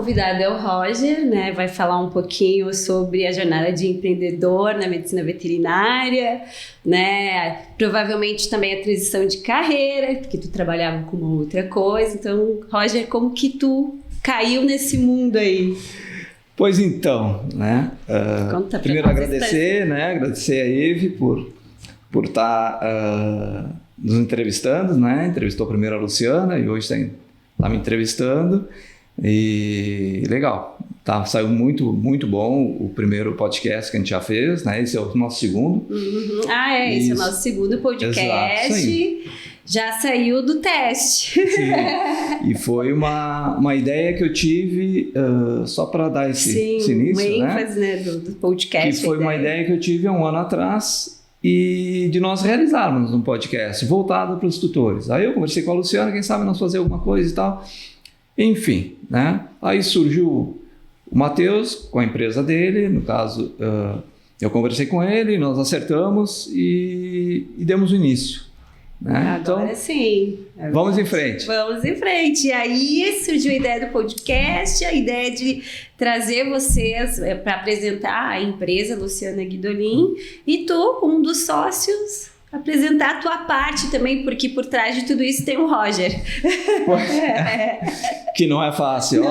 convidado é o Roger, né? Vai falar um pouquinho sobre a jornada de empreendedor na medicina veterinária, né? Provavelmente também a transição de carreira, porque tu trabalhava com uma outra coisa. Então, Roger, como que tu caiu nesse mundo aí? Pois então, né? Primeiro agradecer a Eve por estar nos entrevistando, né? Entrevistou primeiro a Luciana e hoje está me entrevistando. E legal, tá, saiu muito, muito bom o primeiro podcast que a gente já fez, né? Esse é o nosso segundo. Esse é o nosso segundo podcast. Exato, já saiu do teste. Sim. E foi uma ideia que eu tive só para dar esse início, uma ênfase, né, do podcast. Que foi uma ideia que eu tive há um ano atrás e de nós realizarmos um podcast voltado para os tutores. Aí eu conversei com a Luciana, quem sabe nós fazer alguma coisa e tal. Enfim, né? Aí surgiu o Matheus com a empresa dele, no caso, eu conversei com ele, nós acertamos e demos o início. Né? Agora então, sim. Vamos em frente. Vamos em frente. E aí surgiu a ideia do podcast, a ideia de trazer vocês para apresentar a empresa Luciana Guidolin e tu, um dos sócios, apresentar a tua parte também, porque por trás de tudo isso tem o Roger. Que não é fácil,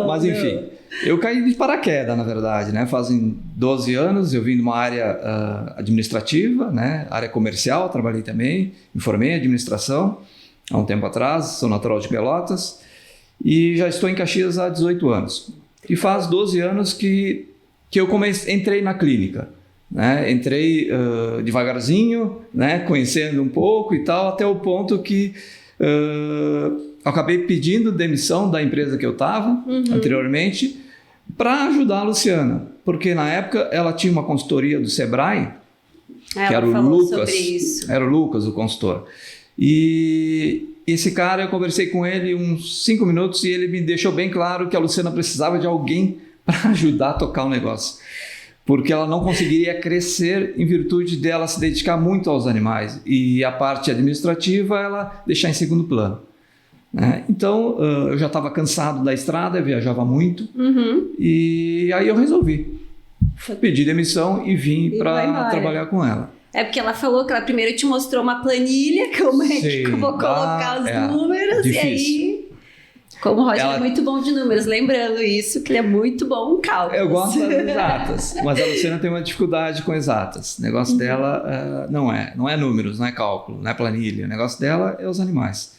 mas enfim. Eu caí de paraquedas, na verdade, né? Fazem 12 anos, eu vim de uma área administrativa, né? Área comercial, trabalhei também, me formei em administração há um tempo atrás, sou natural de Pelotas e já estou em Caxias há 18 anos. E faz 12 anos que eu entrei na clínica. Né? Entrei devagarzinho, né? Conhecendo um pouco e tal, até o ponto que acabei pedindo demissão da empresa que eu estava anteriormente para ajudar a Luciana, porque na época ela tinha uma consultoria do Sebrae, que era o Lucas, era o Lucas, o consultor. E esse cara, eu conversei com ele uns 5 minutos e ele me deixou bem claro que a Luciana precisava de alguém para ajudar a tocar o negócio. Porque ela não conseguiria crescer em virtude dela se dedicar muito aos animais e a parte administrativa ela deixar em segundo plano. Né? Então, eu já estava cansado da estrada, viajava muito e aí eu resolvi pedir demissão e vim para trabalhar com ela. É porque ela falou que ela primeiro te mostrou uma planilha, como é que eu vou colocar os números difícil. E aí... Como o Roger é muito bom de números, lembrando isso, que ele é muito bom em cálculos. Eu gosto das exatas, mas a Luciana tem uma dificuldade com exatas. O negócio dela não é números, não é cálculo, não é planilha. O negócio dela é os animais.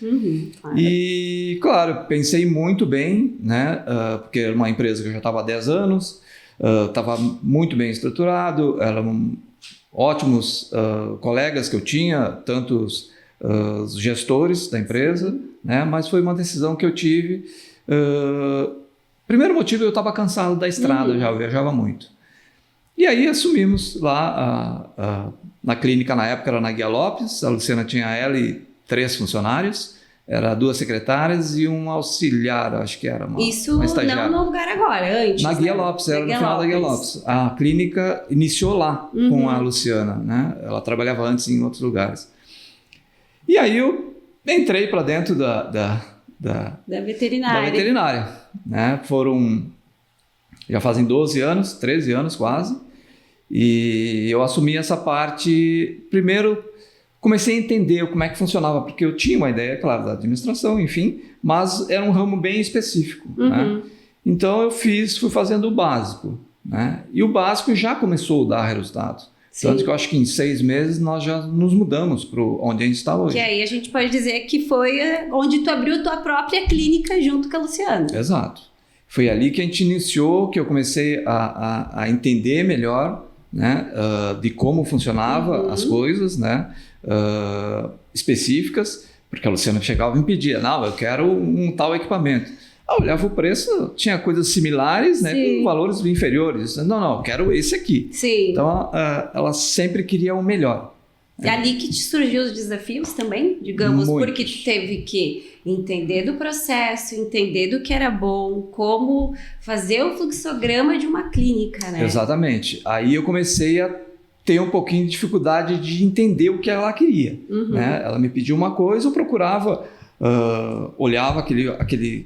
Claro. E, claro, pensei muito bem, né? Porque era uma empresa que eu já estava há 10 anos, estava muito bem estruturado, eram ótimos colegas que eu tinha, tantos os gestores da empresa, né? Mas foi uma decisão que eu tive. Primeiro motivo, eu estava cansado da estrada, já eu viajava muito. E aí assumimos lá na clínica, na época era na Guia Lopes, a Luciana tinha ela e 3 funcionários, era 2 secretárias e um auxiliar, acho que era uma estagiária. Não no lugar agora, antes. Na Guia Lopes, era no final da Guia Lopes. A clínica iniciou lá com a Luciana, né? Ela trabalhava antes em outros lugares. E aí eu entrei para dentro da veterinária. Né? Já fazem 12 anos, 13 anos quase, e eu assumi essa parte. Primeiro comecei a entender como é que funcionava, porque eu tinha uma ideia, claro, da administração, enfim, mas era um ramo bem específico. Né? Então eu fui fazendo o básico, né? E o básico já começou a dar resultado. Tanto que eu acho que em 6 meses nós já nos mudamos para onde a gente está hoje. Que aí a gente pode dizer que foi onde tu abriu a tua própria clínica junto com a Luciana. Exato. Foi ali que a gente iniciou, que eu comecei a entender melhor, né, de como funcionava as coisas, né, específicas, porque a Luciana chegava e me pedia, não, eu quero um tal equipamento. Eu olhava o preço, tinha coisas similares, né, com valores inferiores. Não, eu quero esse aqui. Sim. Então, ela sempre queria o melhor. É ali que te surgiu os desafios também, digamos, porque tu teve que entender do processo, entender do que era bom, como fazer o fluxograma de uma clínica, né? Exatamente. Aí eu comecei a ter um pouquinho de dificuldade de entender o que ela queria. Né? Ela me pediu uma coisa, eu procurava, olhava aquele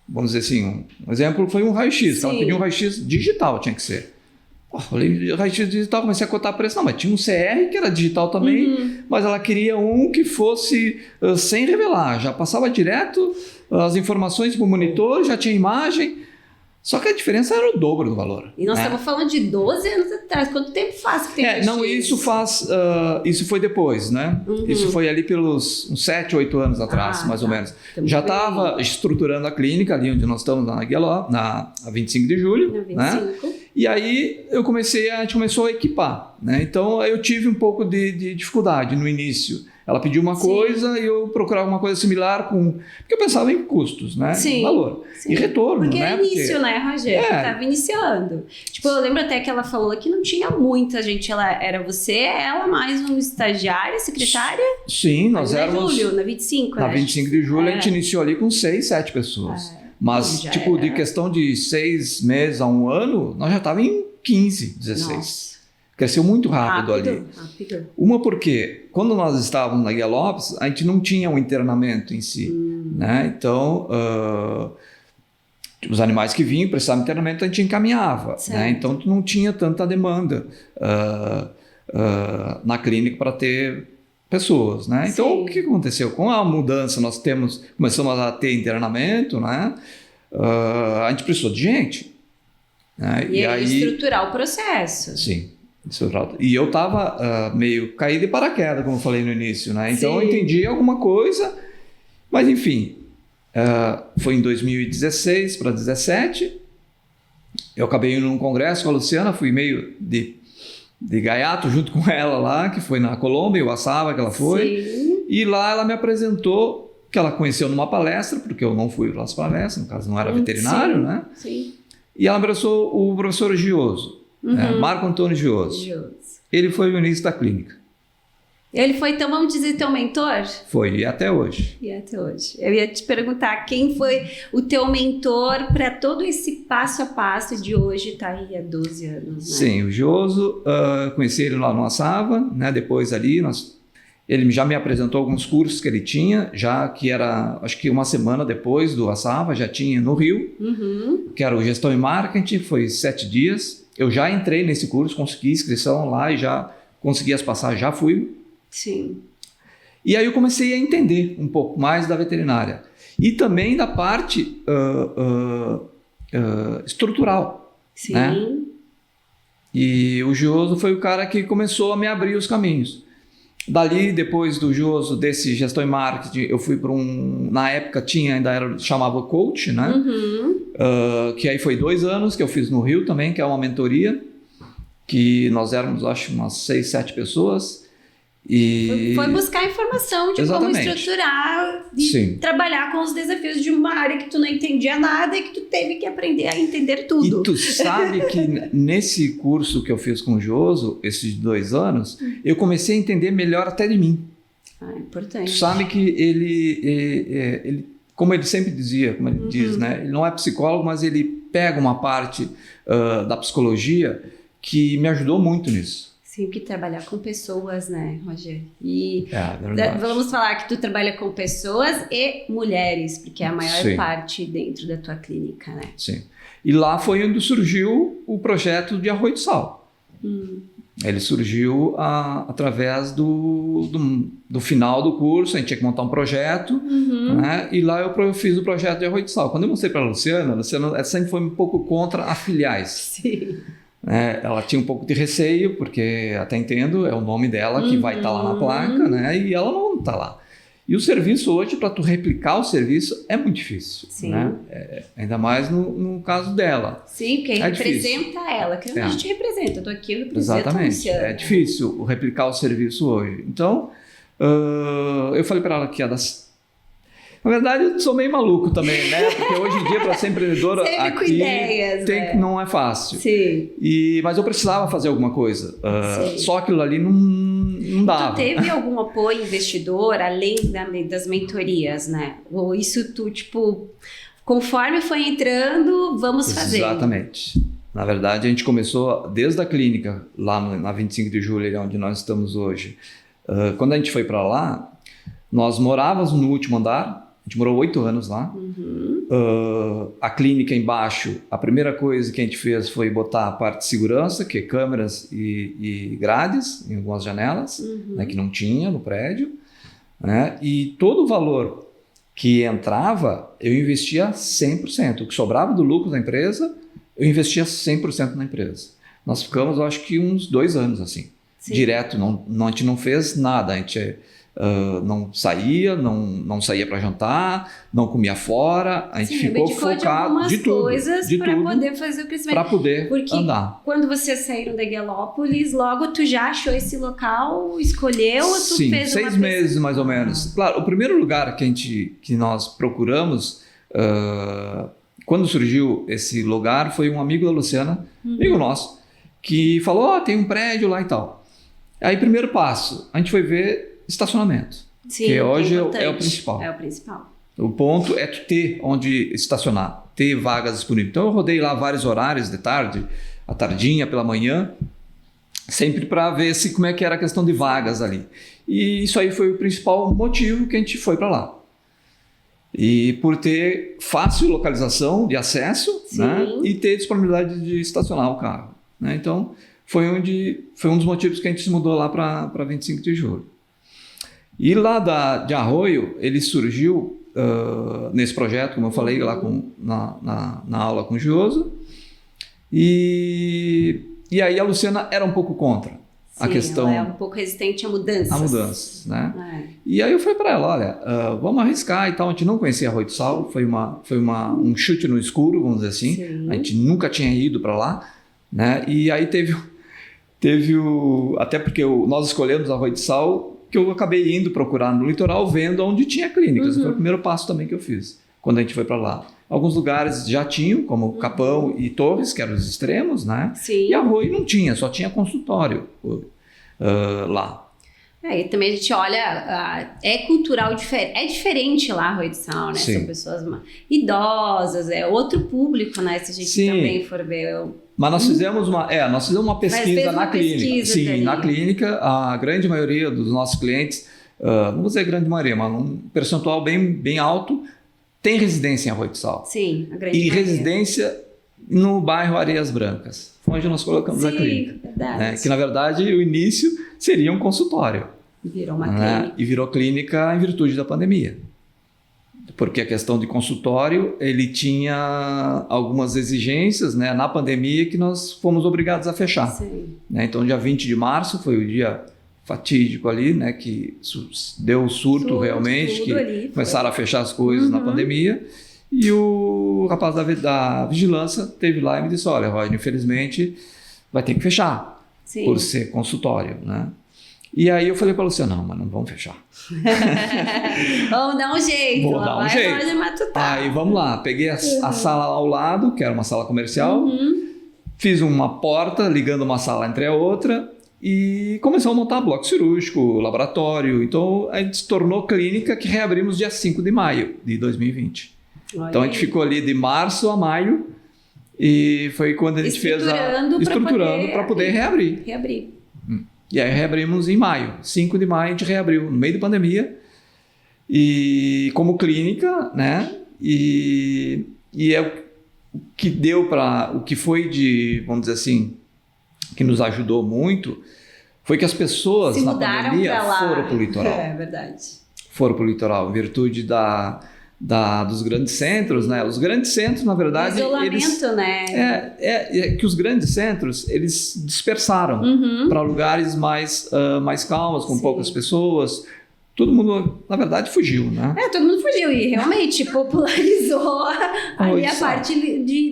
vamos dizer assim, um exemplo foi um raio-x. Ela pediu um raio-x digital, tinha que ser. Falei, raio-x digital, comecei a cotar preço. Não, mas tinha um CR que era digital também, mas ela queria um que fosse sem revelar. Já passava direto as informações para o monitor, já tinha imagem. Só que a diferença era o dobro do valor. E nós estamos falando de 12 anos atrás. Quanto tempo faz que tem raio-x? Não, isso foi depois, né? Isso foi ali pelos uns 7, 8 anos atrás, mais ou menos. Já estava estruturando a clínica ali onde nós estamos, na Guia Lopes, na 25 de julho. Na 25. Né? E aí a gente começou a equipar, né? Então eu tive um pouco de dificuldade no início. Ela pediu uma coisa e eu procurava uma coisa similar porque eu pensava em custos, né? Valor. E retorno, porque né? Porque é início, né, Rogério? Estava iniciando. Tipo, eu lembro até que ela falou que não tinha muita gente. Era ela mais um estagiário, secretária? Sim, nós éramos... na 25, Na 25 de julho a gente iniciou ali com 6, 7 pessoas. Mas, de questão de 6 meses a 1 ano, nós já estávamos em 15, 16. Nossa. Cresceu muito rápido ali. Rápido. Uma porque, quando nós estávamos na Guia Lopes, a gente não tinha um internamento em si. Né? Então, os animais que vinham, precisavam de internamento, a gente encaminhava. Né? Então, não tinha tanta demanda na clínica para ter pessoas. Né? Então, o que aconteceu? Com a mudança, começamos a ter internamento, né? A gente precisou de gente. Né? E aí estruturar o processo. Sim. E eu estava meio caído de paraquedas, como eu falei no início, né? Então eu entendi alguma coisa, mas enfim, foi em 2016 para 2017, eu acabei indo num congresso com a Luciana, fui meio de gaiato junto com ela lá, que foi na Colômbia, o Assava que ela foi, e lá ela me apresentou, que ela conheceu numa palestra, porque eu não fui para as palestras, no caso não era veterinário, né? Sim. E ela abraçou o professor Gioso. Marco Antônio Gioso. Ele foi o início da clínica. Ele foi, então, vamos dizer, teu mentor? Foi, e até hoje. Eu ia te perguntar, quem foi o teu mentor para todo esse passo a passo de hoje, está aí há 12 anos, né? Sim, o Gioso, conheci ele lá no Assava, né? Depois ali, ele já me apresentou alguns cursos que ele tinha, já que era, acho que uma semana depois do Assava, já tinha no Rio, que era o Gestão e Marketing, foi 7 dias. Eu já entrei nesse curso, consegui inscrição lá e já consegui as passagens, já fui. Sim. E aí eu comecei a entender um pouco mais da veterinária. E também da parte estrutural. Sim. Né? E o Gioso foi o cara que começou a me abrir os caminhos. Dali, depois do Gioso, desse Gestão e Marketing, eu fui para na época chamava Coach, né? Que aí foi 2 anos que eu fiz no Rio também, que é uma mentoria, que nós éramos, acho, umas 6, 7 pessoas. E... Foi buscar informação de como estruturar e trabalhar com os desafios de uma área que tu não entendia nada e que tu teve que aprender a entender tudo. E tu sabe que nesse curso que eu fiz com o Gioso, esses 2 anos, eu comecei a entender melhor até de mim. Importante. Tu sabe que ele como ele sempre dizia, como ele diz, né? Ele não é psicólogo, mas ele pega uma parte da psicologia que me ajudou muito nisso. Sim, porque trabalhar com pessoas, né, Rogério? E verdade. Vamos falar que tu trabalha com pessoas e mulheres, porque é a maior parte dentro da tua clínica, né? Sim. E lá foi onde surgiu o projeto de Arroio do Sal. Ele surgiu através do final do curso, a gente tinha que montar um projeto, né? E lá eu fiz o projeto de Arroio do Sal. Quando eu mostrei para a Luciana sempre foi um pouco contra a filiais. Sim. Ela tinha um pouco de receio, porque até entendo, é o nome dela que vai estar lá na placa, né? E ela não está lá. E o serviço hoje, para tu replicar o serviço, é muito difícil. Sim. Né? Ainda mais no caso dela. Sim, porque representa ela, que a gente representa. Eu estou aqui, eu represento. Exatamente. É difícil replicar o serviço hoje. Então, eu falei para ela que ia dar... Na verdade, eu sou meio maluco também, né? Porque hoje em dia, para ser empreendedora aqui, com ideias, né? Não é fácil. Sim. Mas eu precisava fazer alguma coisa. Só aquilo ali não dava. Tu teve algum apoio investidor, além das mentorias, né? Ou isso tu, tipo, conforme foi entrando, vamos fazer. Exatamente. Na verdade, a gente começou desde a clínica, lá na 25 de julho, onde nós estamos hoje. Quando a gente foi para lá, nós morávamos no último andar. A gente morou 8 anos lá. a clínica embaixo, a primeira coisa que a gente fez foi botar a parte de segurança, que é câmeras e grades em algumas janelas, né, que não tinha no prédio, né, e todo o valor que entrava, eu investia 100%. O que sobrava do lucro da empresa, eu investia 100% na empresa. Nós ficamos, eu acho que uns 2 anos assim, direto, a gente não fez nada, a gente não saía, não saía para jantar, não comia fora, a gente ficou focado de coisas para poder fazer o crescimento. Para poder porque andar. Quando vocês saíram da Guielópolis, logo tu já achou esse local, escolheu ou tu fez 6 meses mais ou menos. Claro, o primeiro lugar que nós procuramos, quando surgiu esse lugar, foi um amigo da Luciana, amigo nosso, que falou, tem um prédio lá e tal. Aí, primeiro passo, a gente foi ver estacionamento, que hoje é o principal. É o principal. O ponto é tu ter onde estacionar, ter vagas disponíveis. Então eu rodei lá vários horários de tarde, à tardinha, pela manhã, sempre para ver como é que era a questão de vagas ali. E isso aí foi o principal motivo que a gente foi para lá. E por ter fácil localização de acesso, né, e ter disponibilidade de estacionar o carro, né? Então foi um dos motivos que a gente se mudou lá para 25 de julho. E lá de Arroio, ele surgiu nesse projeto, como eu falei lá na aula com o Gioso, e aí a Luciana era um pouco contra a questão. Ela é um pouco resistente a mudanças. A mudanças, né? E aí eu falei para ela, olha, vamos arriscar e tal. A gente não conhecia Arroio do Sal, foi um chute no escuro, vamos dizer assim. A gente nunca tinha ido para lá, né? E aí teve até porque nós escolhemos Arroio do Sal, que eu acabei indo procurar no litoral, vendo onde tinha clínicas. Foi o primeiro passo também que eu fiz, quando a gente foi para lá. Alguns lugares já tinham, como Capão e Torres, que eram os extremos, né? Sim. E Arroio não tinha, só tinha consultório lá. E também a gente olha, é cultural diferente, é diferente lá Arroio do Sal, né? Sim. São pessoas idosas, é outro público, né? Se a gente também for ver... Mas nós fizemos uma pesquisa na clínica. Sim, na clínica, a grande maioria dos nossos clientes, não vou dizer grande maioria, mas um percentual bem alto, tem residência em Arroio do Sal. Sim, a grande maioria. Residência no bairro Areias Brancas, onde nós colocamos a clínica. Verdade. Né? Que na verdade o início seria um consultório. Virou uma clínica. E virou clínica em virtude da pandemia. Porque a questão de consultório, ele tinha algumas exigências, né, na pandemia que nós fomos obrigados a fechar. Sim. Né? Então, dia 20 de março foi o dia fatídico ali, né, que deu o surto realmente, que começaram a fechar as coisas na pandemia. E o rapaz da vigilância teve lá e me disse, olha, Roy, infelizmente vai ter que fechar, por ser consultório, né? E aí eu falei para a Luciana, não, mas não vamos fechar. Vamos dar um jeito. Vou dar um jeito. Aí vamos lá, peguei a sala ao lado, que era uma sala comercial, fiz uma porta ligando uma sala entre a outra e começamos a montar bloco cirúrgico, laboratório. Então a gente se tornou clínica, que reabrimos dia 5 de maio de 2020. Olha, então a gente ficou ali de março a maio e foi quando a gente fez estruturando para poder reabrir. E aí reabrimos em maio, 5 de maio a gente reabriu, no meio da pandemia, e como clínica, né? E é o que deu o que foi vamos dizer assim, que nos ajudou muito, foi que as pessoas na pandemia foram para o litoral. É verdade. Foram para o litoral, em virtude dos grandes centros, né? Os grandes centros, na verdade, né? É que os grandes centros, eles dispersaram para lugares mais calmos, com poucas pessoas. Todo mundo, na verdade, fugiu, né? Todo mundo fugiu e realmente popularizou ali a parte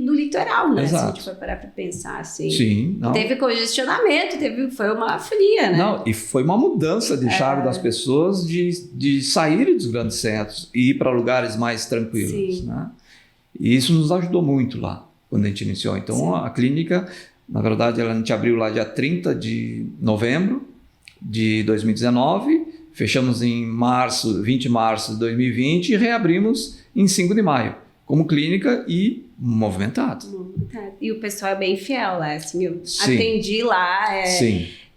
do litoral, né? Exato. Se a gente for parar para pensar assim. Sim. Não. Teve congestionamento, foi uma folia, né? Não, e foi uma mudança de chave das pessoas de saírem dos grandes centros e ir para lugares mais tranquilos, né? E isso nos ajudou muito lá, quando a gente iniciou. Então, a clínica, na verdade, a gente abriu lá dia 30 de novembro de 2019, fechamos em 20 de março de 2020 e reabrimos em 5 de maio, como clínica e movimentado. E o pessoal é bem fiel, né? Assim, eu atendi lá,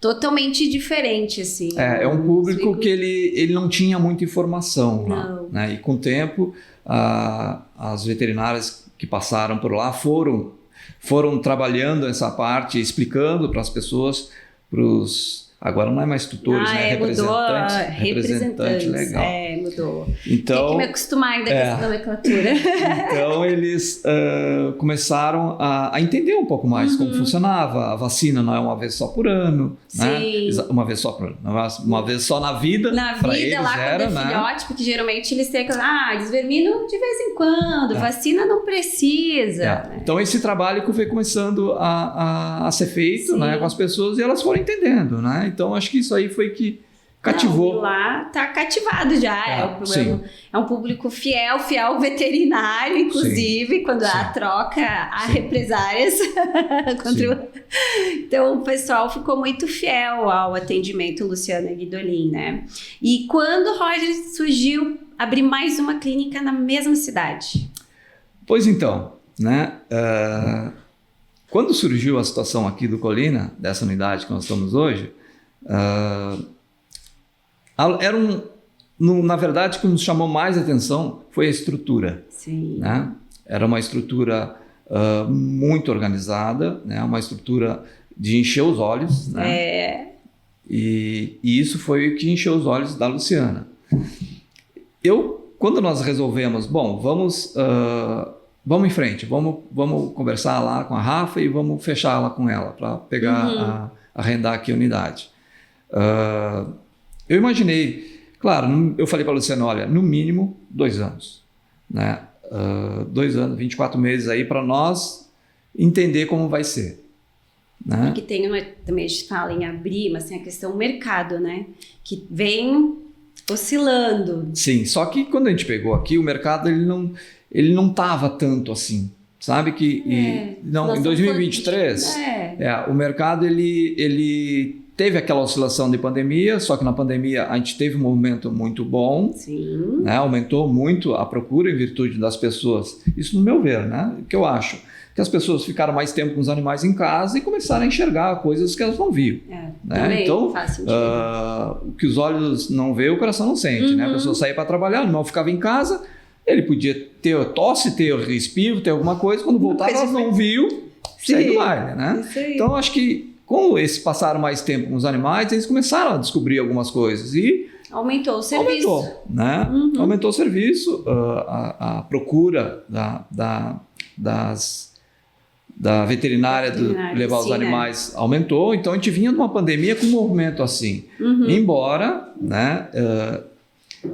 totalmente diferente, assim. É um público que ele não tinha muita informação lá, né? E com o tempo, as veterinárias que passaram por lá foram trabalhando essa parte, explicando para as pessoas, agora não é mais tutores, né? Representante, legal. Mudou. Então, tem que me acostumar ainda com essa nomenclatura. Então, eles começaram a entender um pouco mais como funcionava. A vacina não é uma vez só por ano, né? Uma vez só por ano, uma vez só na vida. Na vida, eles lá era, quando é filhote, porque geralmente eles têm aquela, desvermino de vez em quando, vacina não precisa. Né? Então, esse trabalho que foi começando a ser feito, né, com as pessoas, e elas foram entendendo, né? Então, acho que isso aí foi que cativou. Lá tá cativado já. É um público fiel veterinário, inclusive, quando há troca, há represárias. Então, o pessoal ficou muito fiel ao atendimento Luciana Guidolin, né? E quando o Roger surgiu, abrir mais uma clínica na mesma cidade? Pois então, né? Quando surgiu a situação aqui do Colina, dessa unidade que nós estamos hoje, na verdade, o que nos chamou mais atenção foi a estrutura. Sim. Né? Era uma estrutura muito organizada, né? Uma estrutura de encher os olhos. Né? E isso foi o que encheu os olhos da Luciana. Quando nós resolvemos, vamos em frente, vamos conversar lá com a Rafa e vamos fechar lá com ela para pegar, arrendar aqui a unidade. Eu imaginei, claro, eu falei para a Luciana, olha, no mínimo 2 anos, né? 2 anos, 24 meses aí para nós entender como vai ser. Né? Porque também a gente fala em abrir, mas tem a questão mercado, né? Que vem oscilando. Sim, só que quando a gente pegou aqui, o mercado ele não estava tanto assim. Sabe que em 2023 o mercado ele teve aquela oscilação de pandemia, só que na pandemia a gente teve um movimento muito bom. Sim. Né? Aumentou muito a procura em virtude das pessoas. Isso no meu ver, né? O que eu acho? Que as pessoas ficaram mais tempo com os animais em casa e começaram a enxergar coisas que elas não viam. Né? Então, o que os olhos não vê, o coração não sente. Né? A pessoa saía para trabalhar, o animal ficava em casa, ele podia ter tosse, ter respiro, ter alguma coisa, quando voltava elas não viu, segue o baile. Né? Então, acho que como eles passaram mais tempo com os animais, eles começaram a descobrir algumas coisas e aumentou o serviço. Aumentou o serviço, a procura da veterinária levar os animais aumentou, então a gente vinha de uma pandemia com um movimento assim. Embora, né,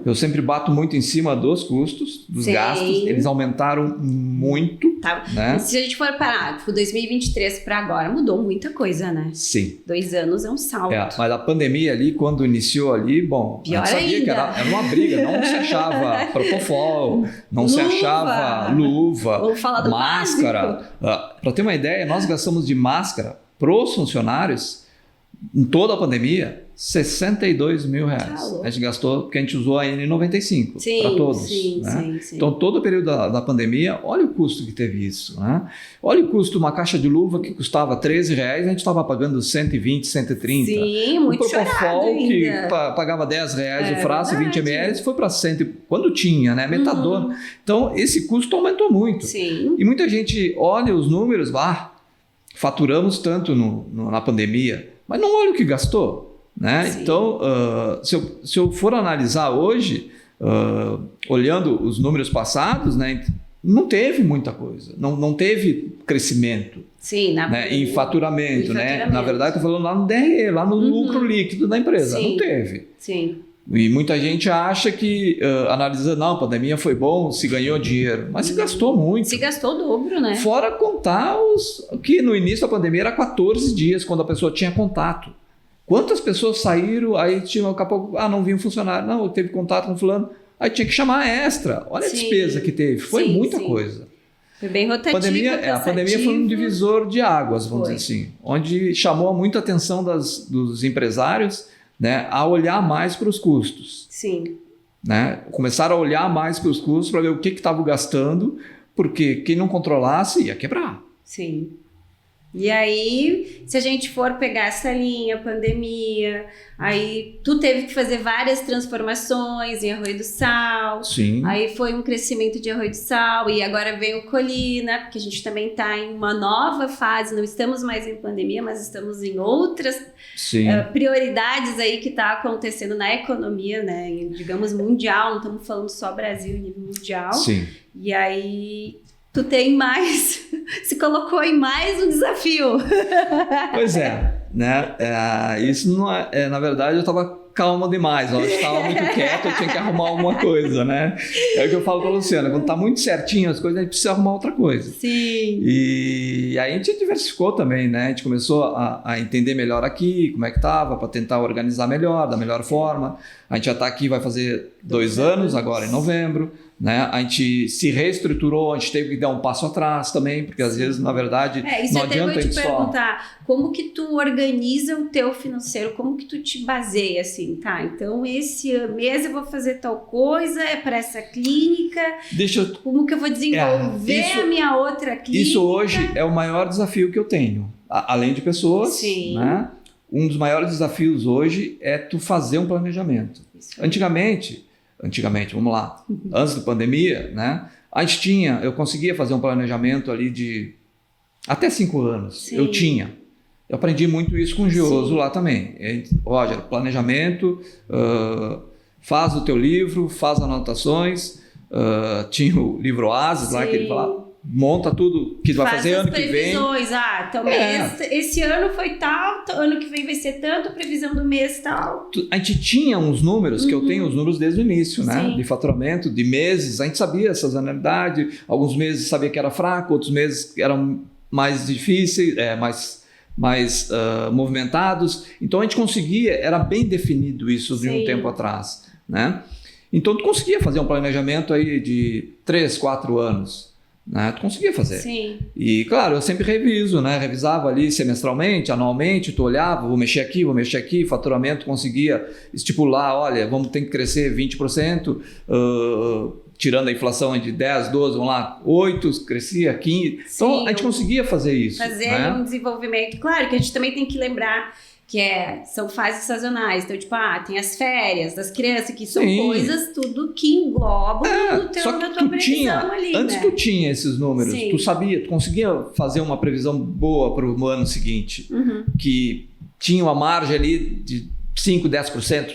eu sempre bato muito em cima dos custos, dos gastos, eles aumentaram muito. Né? Se a gente for parar, de 2023 para agora, mudou muita coisa, né? Sim. 2 anos é um salto. Mas a pandemia ali, quando iniciou ali, a gente sabia que era uma briga, não se achava propofol, não se achava luva, vamos falar do máscara. Para ter uma ideia, nós gastamos de máscara para os funcionários, em toda a pandemia, R$62 mil. A gente gastou, porque a gente usou a N95 para todos. Sim. Então, todo o período da pandemia, olha o custo que teve isso. Né? Olha o custo de uma caixa de luva que custava R$13, a gente estava pagando 120, 130. Sim, muito chorado ainda. O Propofol, que pagava R$10, o frasco 20 ml, foi para 100, quando tinha, né? Metadona. Então, esse custo aumentou muito. Sim. E muita gente olha os números, faturamos tanto na pandemia, mas não olha o que gastou. Né? Então, se eu for analisar hoje, olhando os números passados, né, não teve muita coisa, não teve crescimento. Sim, em faturamento. Né? Na verdade, estou falando lá no DRE, lá no lucro líquido da empresa. Não teve. Sim. E muita gente acha que, analisando, a pandemia foi bom, se ganhou dinheiro, mas se gastou muito. Se gastou o dobro, né? Fora contar que no início da pandemia era 14 dias, quando a pessoa tinha contato. Quantas pessoas saíram, aí tinha daqui a pouco, não vinha um funcionário, não, teve contato com fulano, aí tinha que chamar extra. Olha a despesa que teve, foi muita coisa. Foi bem rotativo, a pandemia foi um divisor de águas, vamos dizer assim, onde chamou muita atenção dos empresários, né, a olhar mais para os custos. Sim. Né? Começaram a olhar mais para os custos para ver o que estavam gastando, porque quem não controlasse ia quebrar. Sim. E aí, se a gente for pegar essa linha, pandemia, aí tu teve que fazer várias transformações em Arroio do Sal. Sim. Aí foi um crescimento de Arroio do Sal e agora vem o Colina, porque a gente também está em uma nova fase, não estamos mais em pandemia, mas estamos em outras prioridades aí que tá acontecendo na economia, né? Digamos mundial, não estamos falando só Brasil, nível mundial. Sim. E aí tu tem mais, se colocou em mais um desafio. Pois é, né? Isso não é, na verdade eu estava calma demais, eu estava muito quieto, eu tinha que arrumar alguma coisa, né? É o que eu falo para a Luciana, quando está muito certinho as coisas, a gente precisa arrumar outra coisa. Sim. E aí a gente diversificou também, né? A gente começou a entender melhor aqui, como é que estava, para tentar organizar melhor, da melhor forma. A gente já está aqui, vai fazer 2 anos agora em novembro. Né? A gente se reestruturou, a gente teve que dar um passo atrás também, porque às vezes, na verdade, não adianta a gente só... perguntar, como que tu organiza o teu financeiro, como que tu te baseia assim, tá? Então, esse mês eu vou fazer tal coisa, é para essa clínica, como que eu vou desenvolver a minha outra clínica? Isso hoje é o maior desafio que eu tenho, além de pessoas, sim, né? Um dos maiores desafios hoje é tu fazer um planejamento. Antigamente, vamos lá, antes da pandemia, né? Eu conseguia fazer um planejamento ali de até 5 anos. Sim. Eu aprendi muito isso com o Gioso lá também. Roger, planejamento, faz o teu livro, faz anotações, tinha o livro Oasis lá que ele falava, monta tudo que tu vai fazer ano que vem. Então esse ano foi tal, ano que vem vai ser tanto, previsão do mês tal. A gente tinha uns números, que eu tenho os números desde o início, né? Sim. De faturamento, de meses, a gente sabia essas anualidades, alguns meses sabia que era fraco, outros meses eram mais difíceis, mais movimentados. Então a gente conseguia, era bem definido isso de um tempo atrás, né? Então tu conseguia fazer um planejamento aí de 3, 4 anos. Né? Tu conseguia fazer. Sim. E claro, eu sempre reviso, né? Revisava ali semestralmente, anualmente, tu olhava, vou mexer aqui, faturamento, conseguia estipular, olha, vamos ter que crescer 20%, tirando a inflação de 10, 12, vamos lá, 8, crescia 15. Então Sim, a gente conseguia fazer isso. Fazer né? um desenvolvimento. Claro que a gente também tem que lembrar que são fases sazonais. Então, tipo, tem as férias das crianças, que são coisas tudo que englobam na tua previsão ali, antes né? tu tinha esses números, Sim. tu sabia, tu conseguia fazer uma previsão boa para o ano seguinte, que tinha uma margem ali de 5, 10%,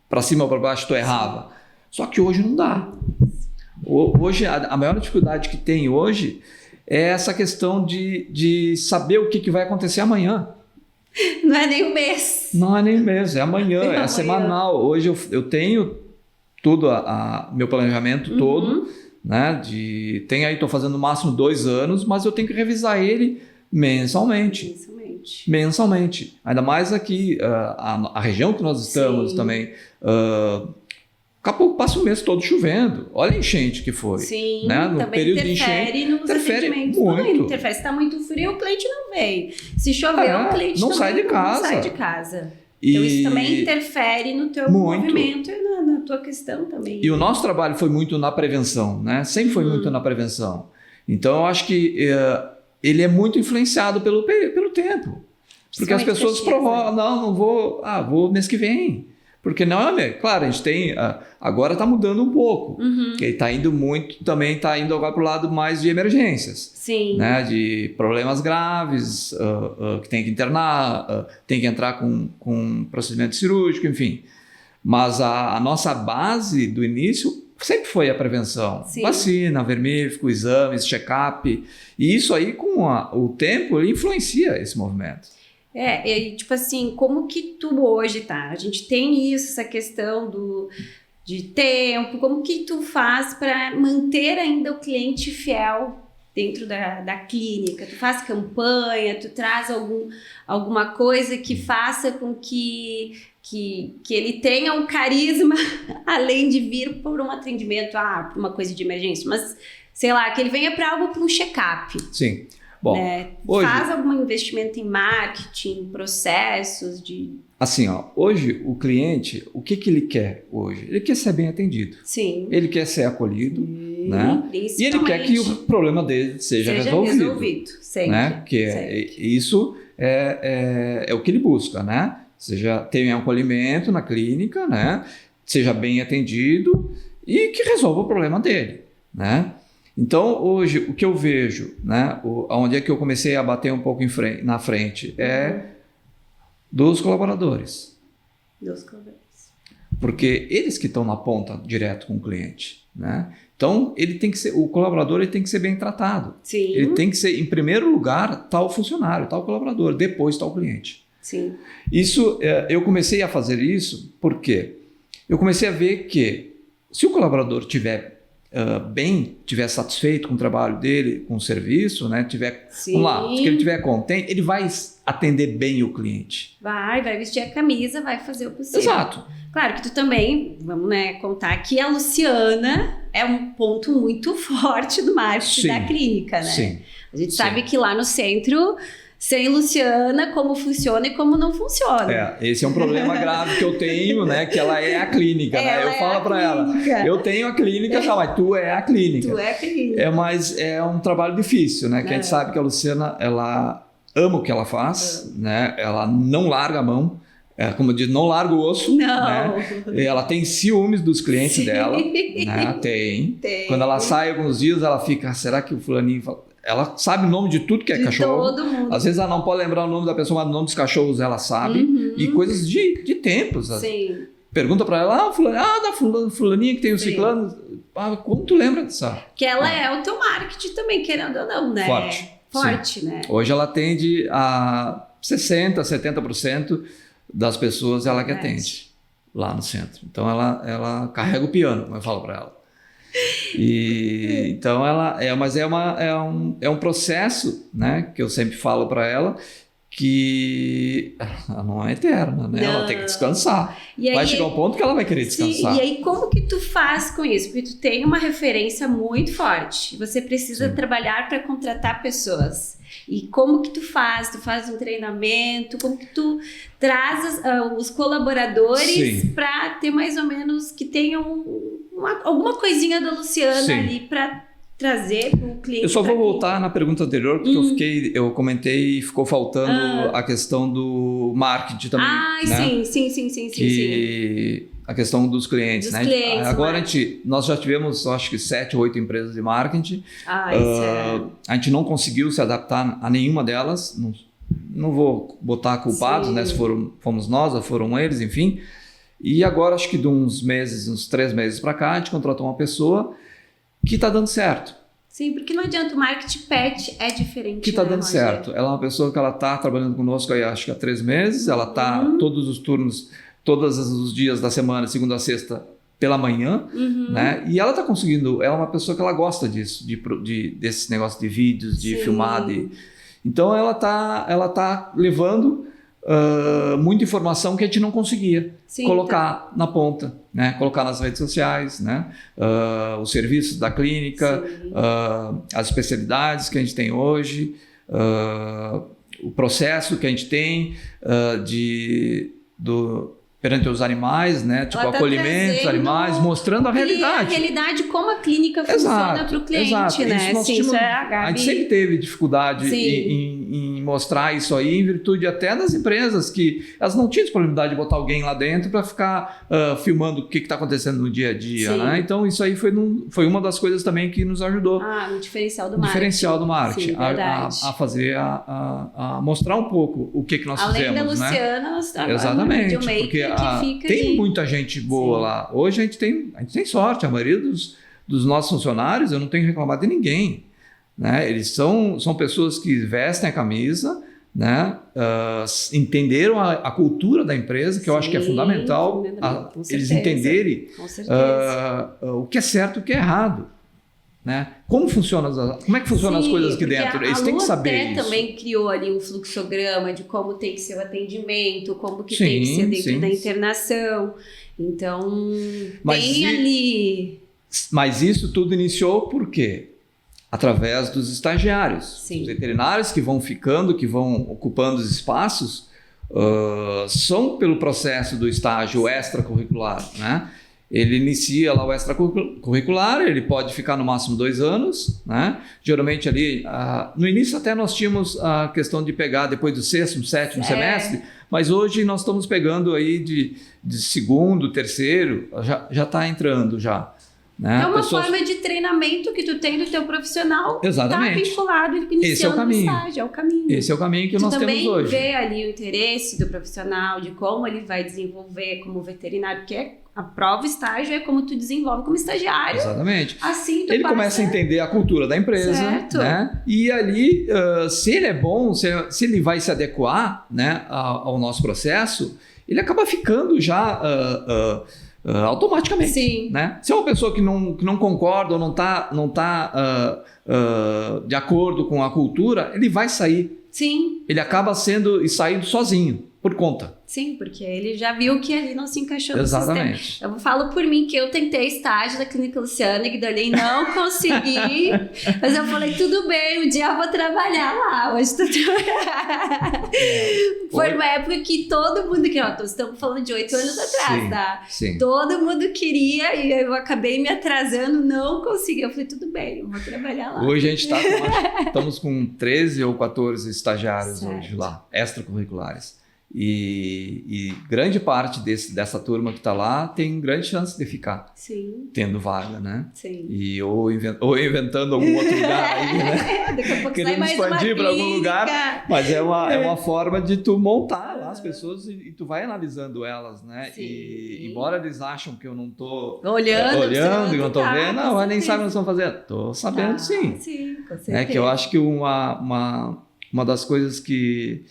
para cima ou para baixo tu errava. Só que hoje não dá. Hoje, a maior dificuldade que tem hoje é essa questão de saber o que vai acontecer amanhã. Não é nem um mês. Não é nem um mês, é amanhã, é semanal. Hoje eu tenho tudo, meu planejamento todo, né? Estou fazendo no máximo 2 anos, mas eu tenho que revisar ele mensalmente. Ainda mais aqui, a região que nós estamos também. Daqui a pouco passa o mês todo chovendo. Olha a enchente que foi. Sim, né? No também período de enchente, interfere muito. Se está muito frio, o cliente não veio. Se chover, o cliente não sai de casa. Então isso também interfere no teu movimento e na tua questão também. E o nosso trabalho foi muito na prevenção, né? Sempre foi muito na prevenção. Então eu acho que ele é muito influenciado pelo tempo. Porque as pessoas provocam, não vou, vou mês que vem. Porque claro, a gente tem, agora está mudando um pouco, que está indo muito, também está indo agora para o lado mais de emergências. Sim. Né, de problemas graves, que tem que internar, tem que entrar com procedimento cirúrgico, enfim. Mas a nossa base do início sempre foi a prevenção. Sim. Vacina, vermífugo, exames, check-up. E isso aí, com o tempo, ele influencia esse movimento. Tipo assim, como que tu hoje tá? A gente tem essa questão de tempo, como que tu faz para manter ainda o cliente fiel dentro da clínica? Tu faz campanha, tu traz alguma coisa que faça com que ele tenha um carisma, além de vir por um atendimento, por uma coisa de emergência, mas, sei lá, que ele venha para um check-up. Sim. Bom, hoje, faz algum investimento em marketing, processos de... Assim, hoje o cliente, o que ele quer hoje? Ele quer ser bem atendido. Sim. Ele quer ser acolhido, né? E ele quer que o problema dele seja resolvido. Sempre. Né? Isso é o que ele busca, né? Seja tenha um acolhimento na clínica, né? Seja bem atendido e que resolva o problema dele, né? Então, hoje, o que eu vejo, né? Onde é que eu comecei a bater um pouco na frente é dos colaboradores. Porque eles que estão na ponta direto com o cliente, né? Então, o colaborador ele tem que ser bem tratado. Sim. Ele tem que ser, em primeiro lugar, tal funcionário, tal colaborador, depois tal cliente. Sim. Isso, eu comecei a fazer isso porque eu comecei a ver que se o colaborador estiver estiver satisfeito com o trabalho dele, com o serviço, né? Vamos lá, se ele estiver contente, ele vai atender bem o cliente. Vai vestir a camisa, vai fazer o possível. Exato. Claro que tu também, vamos contar que a Luciana é um ponto muito forte do marketing da clínica, né? Sim. A gente sabe que lá no centro, sem Luciana, como funciona e como não funciona. Esse é um problema grave que eu tenho, né? Que ela é a clínica, né? Eu falo para ela, eu tenho a clínica, mas tu é a clínica. Tu é a clínica. Mas é um trabalho difícil, né? Que a gente sabe que a Luciana, ela ama o que ela faz, né? Ela não larga a mão. Como eu disse, não larga o osso. Não. Né? Ela tem ciúmes dos clientes dela. Né? Tem. Quando ela sai alguns dias, ela fica, será que o fulaninho... Ela sabe o nome de tudo que é cachorro. Todo mundo. Às vezes ela não pode lembrar o nome da pessoa, mas o nome dos cachorros ela sabe. E coisas de tempos. Sim. Pergunta pra ela, da fulaninha que tem o ciclano. Como tu lembra dessa? Que ela é o teu marketing também, querendo ou não, né? Forte, né? Hoje ela atende a 60%, 70% das pessoas ela que atende lá no centro. Então ela carrega o piano, como eu falo para ela. Então mas é um processo, né, que eu sempre falo para ela que ela não é eterna, né? Ela tem que descansar. Vai chegar um ponto que ela vai querer descansar. E aí como que tu faz com isso? Porque tu tem uma referência muito forte. Você precisa trabalhar para contratar pessoas. E como que tu faz? Tu faz um treinamento? Como que tu traz os colaboradores para ter mais ou menos que tenham alguma coisinha da Luciana ali para trazer para o cliente? Eu só vou voltar na pergunta anterior, porque eu comentei e ficou faltando a questão do marketing também. Né? Sim. A questão dos clientes, né? Agora nós já tivemos, acho que 7 ou 8 empresas de marketing. A gente não conseguiu se adaptar a nenhuma delas. Não vou botar culpados, né? Se fomos nós ou foram eles, enfim. E agora, acho que de uns 3 meses para cá, a gente contratou uma pessoa que está dando certo. Sim, porque não adianta, o marketing pet é diferente. Que está dando certo. Ela é uma pessoa que ela está trabalhando conosco aí, acho que há 3 meses. Ela está todos os turnos, todos os dias da semana, segunda a sexta, pela manhã, né? E ela está conseguindo, ela é uma pessoa que ela gosta disso, desse negócio de vídeos, de filmar. Então ela tá levando muita informação que a gente não conseguia colocar na ponta, né? Colocar nas redes sociais, né? Os serviços da clínica, as especialidades que a gente tem hoje, o processo que a gente tem perante os animais, né? Tipo, acolhimento dos animais, mostrando a realidade. A realidade, como a clínica funciona para o cliente, né? A gente sempre teve dificuldade em mostrar isso aí, em virtude até das empresas que elas não tinham disponibilidade de botar alguém lá dentro para ficar filmando o que está acontecendo no dia a dia, né? Então, isso aí foi uma das coisas também que nos ajudou. No diferencial do marketing. Sim, a fazer, a mostrar um pouco o que nós além fizemos, da Luciana, né? Exatamente, porque tem muita gente boa lá. Hoje a gente tem sorte, a maioria dos nossos funcionários, eu não tenho reclamado de ninguém, né? Eles são pessoas que vestem a camisa, né? Entenderam a cultura da empresa, que eu acho que é fundamental, eles entenderem o que é certo e o que é errado. Né? Como é que funcionam as coisas aqui dentro? Eles têm que saber isso. Também criou ali um fluxograma de como tem que ser o atendimento, como que tem que ser dentro da internação. Então, ali... Mas isso tudo iniciou por quê? Através dos estagiários. Os veterinários que vão ficando, que vão ocupando os espaços, são pelo processo do estágio extracurricular, né? ele inicia lá o extracurricular, ele pode ficar no máximo 2 anos, né? Geralmente ali, no início até nós tínhamos a questão de pegar depois do 6º, 7º semestre, mas hoje nós estamos pegando aí de 2º, 3º, já está entrando já. Né? É uma forma de treinamento que tu tem do teu profissional. Exatamente. Está vinculado, iniciando Esse é o caminho. estágio, é o caminho. Esse é o caminho que nós temos hoje. Tu também vê ali o interesse do profissional, de como ele vai desenvolver como veterinário, porque a prova estágio é como tu desenvolve como estagiário. Exatamente. Assim ele começa a entender a cultura da empresa, certo. Né? E ali, se ele é bom, se ele vai se adequar, né, ao nosso processo, ele acaba ficando já automaticamente. Sim. Né? Se é uma pessoa que não concorda ou não tá de acordo com a cultura, ele vai sair. Sim. Ele acaba saindo sozinho, por conta. Sim, porque ele já viu que ali não se encaixou no Exatamente. sistema. Eu falo por mim que eu tentei estágio da Clínica Luciana, Guidolin, não consegui, mas eu falei, tudo bem, um dia eu vou trabalhar lá, hoje estou trabalhando. Foi uma época que todo mundo queria, estamos falando de 8 anos atrás, sim, tá? Sim. Todo mundo queria e eu acabei me atrasando, não consegui. Eu falei, tudo bem, eu vou trabalhar lá. Hoje a gente estamos com 13 ou 14 estagiários hoje lá, extracurriculares. E grande parte dessa turma que está lá tem grande chance de ficar tendo vaga, né? Sim. E ou inventando algum outro lugar aí, né? Daqui a pouco querendo expandir para algum lugar, mas é uma forma de tu montar lá as pessoas e tu vai analisando elas, né? Sim. E embora eles acham que eu não tô olhando e não tô vendo, não, nem sabem o que estão fazendo. Tô sabendo sim. Sim, com certeza. Que eu acho que uma das coisas que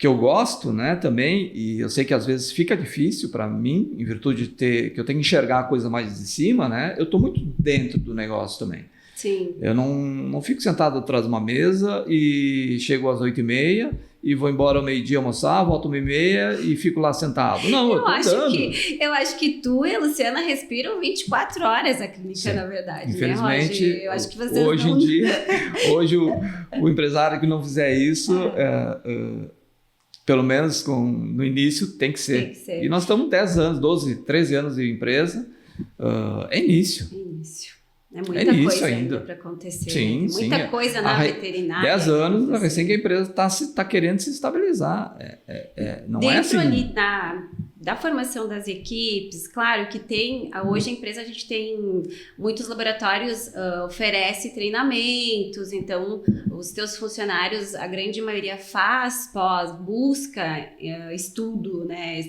eu gosto, né, também, e eu sei que às vezes fica difícil para mim, em virtude de que eu tenho que enxergar a coisa mais de cima, né, eu estou muito dentro do negócio também. Sim. Eu não fico sentado atrás de uma mesa e chego às 8h30 e vou embora ao meio-dia almoçar, volto às 1h30 e fico lá sentado. Não, eu acho que tu e a Luciana respiram 24 horas a clínica, na verdade. Infelizmente, né, eu acho que vocês hoje em dia, o empresário que não fizer isso... pelo menos no início tem que ser. E nós estamos 10 anos, 12, 13 anos de empresa. É início. É muita coisa ainda para acontecer. Sim, muita coisa na veterinária. 10 anos, recém que a empresa está querendo se estabilizar. Não dentro é assim. Ali da formação das equipes, claro que hoje a empresa, a gente tem muitos laboratórios, oferece treinamentos, então os teus funcionários, a grande maioria faz busca estudo, né,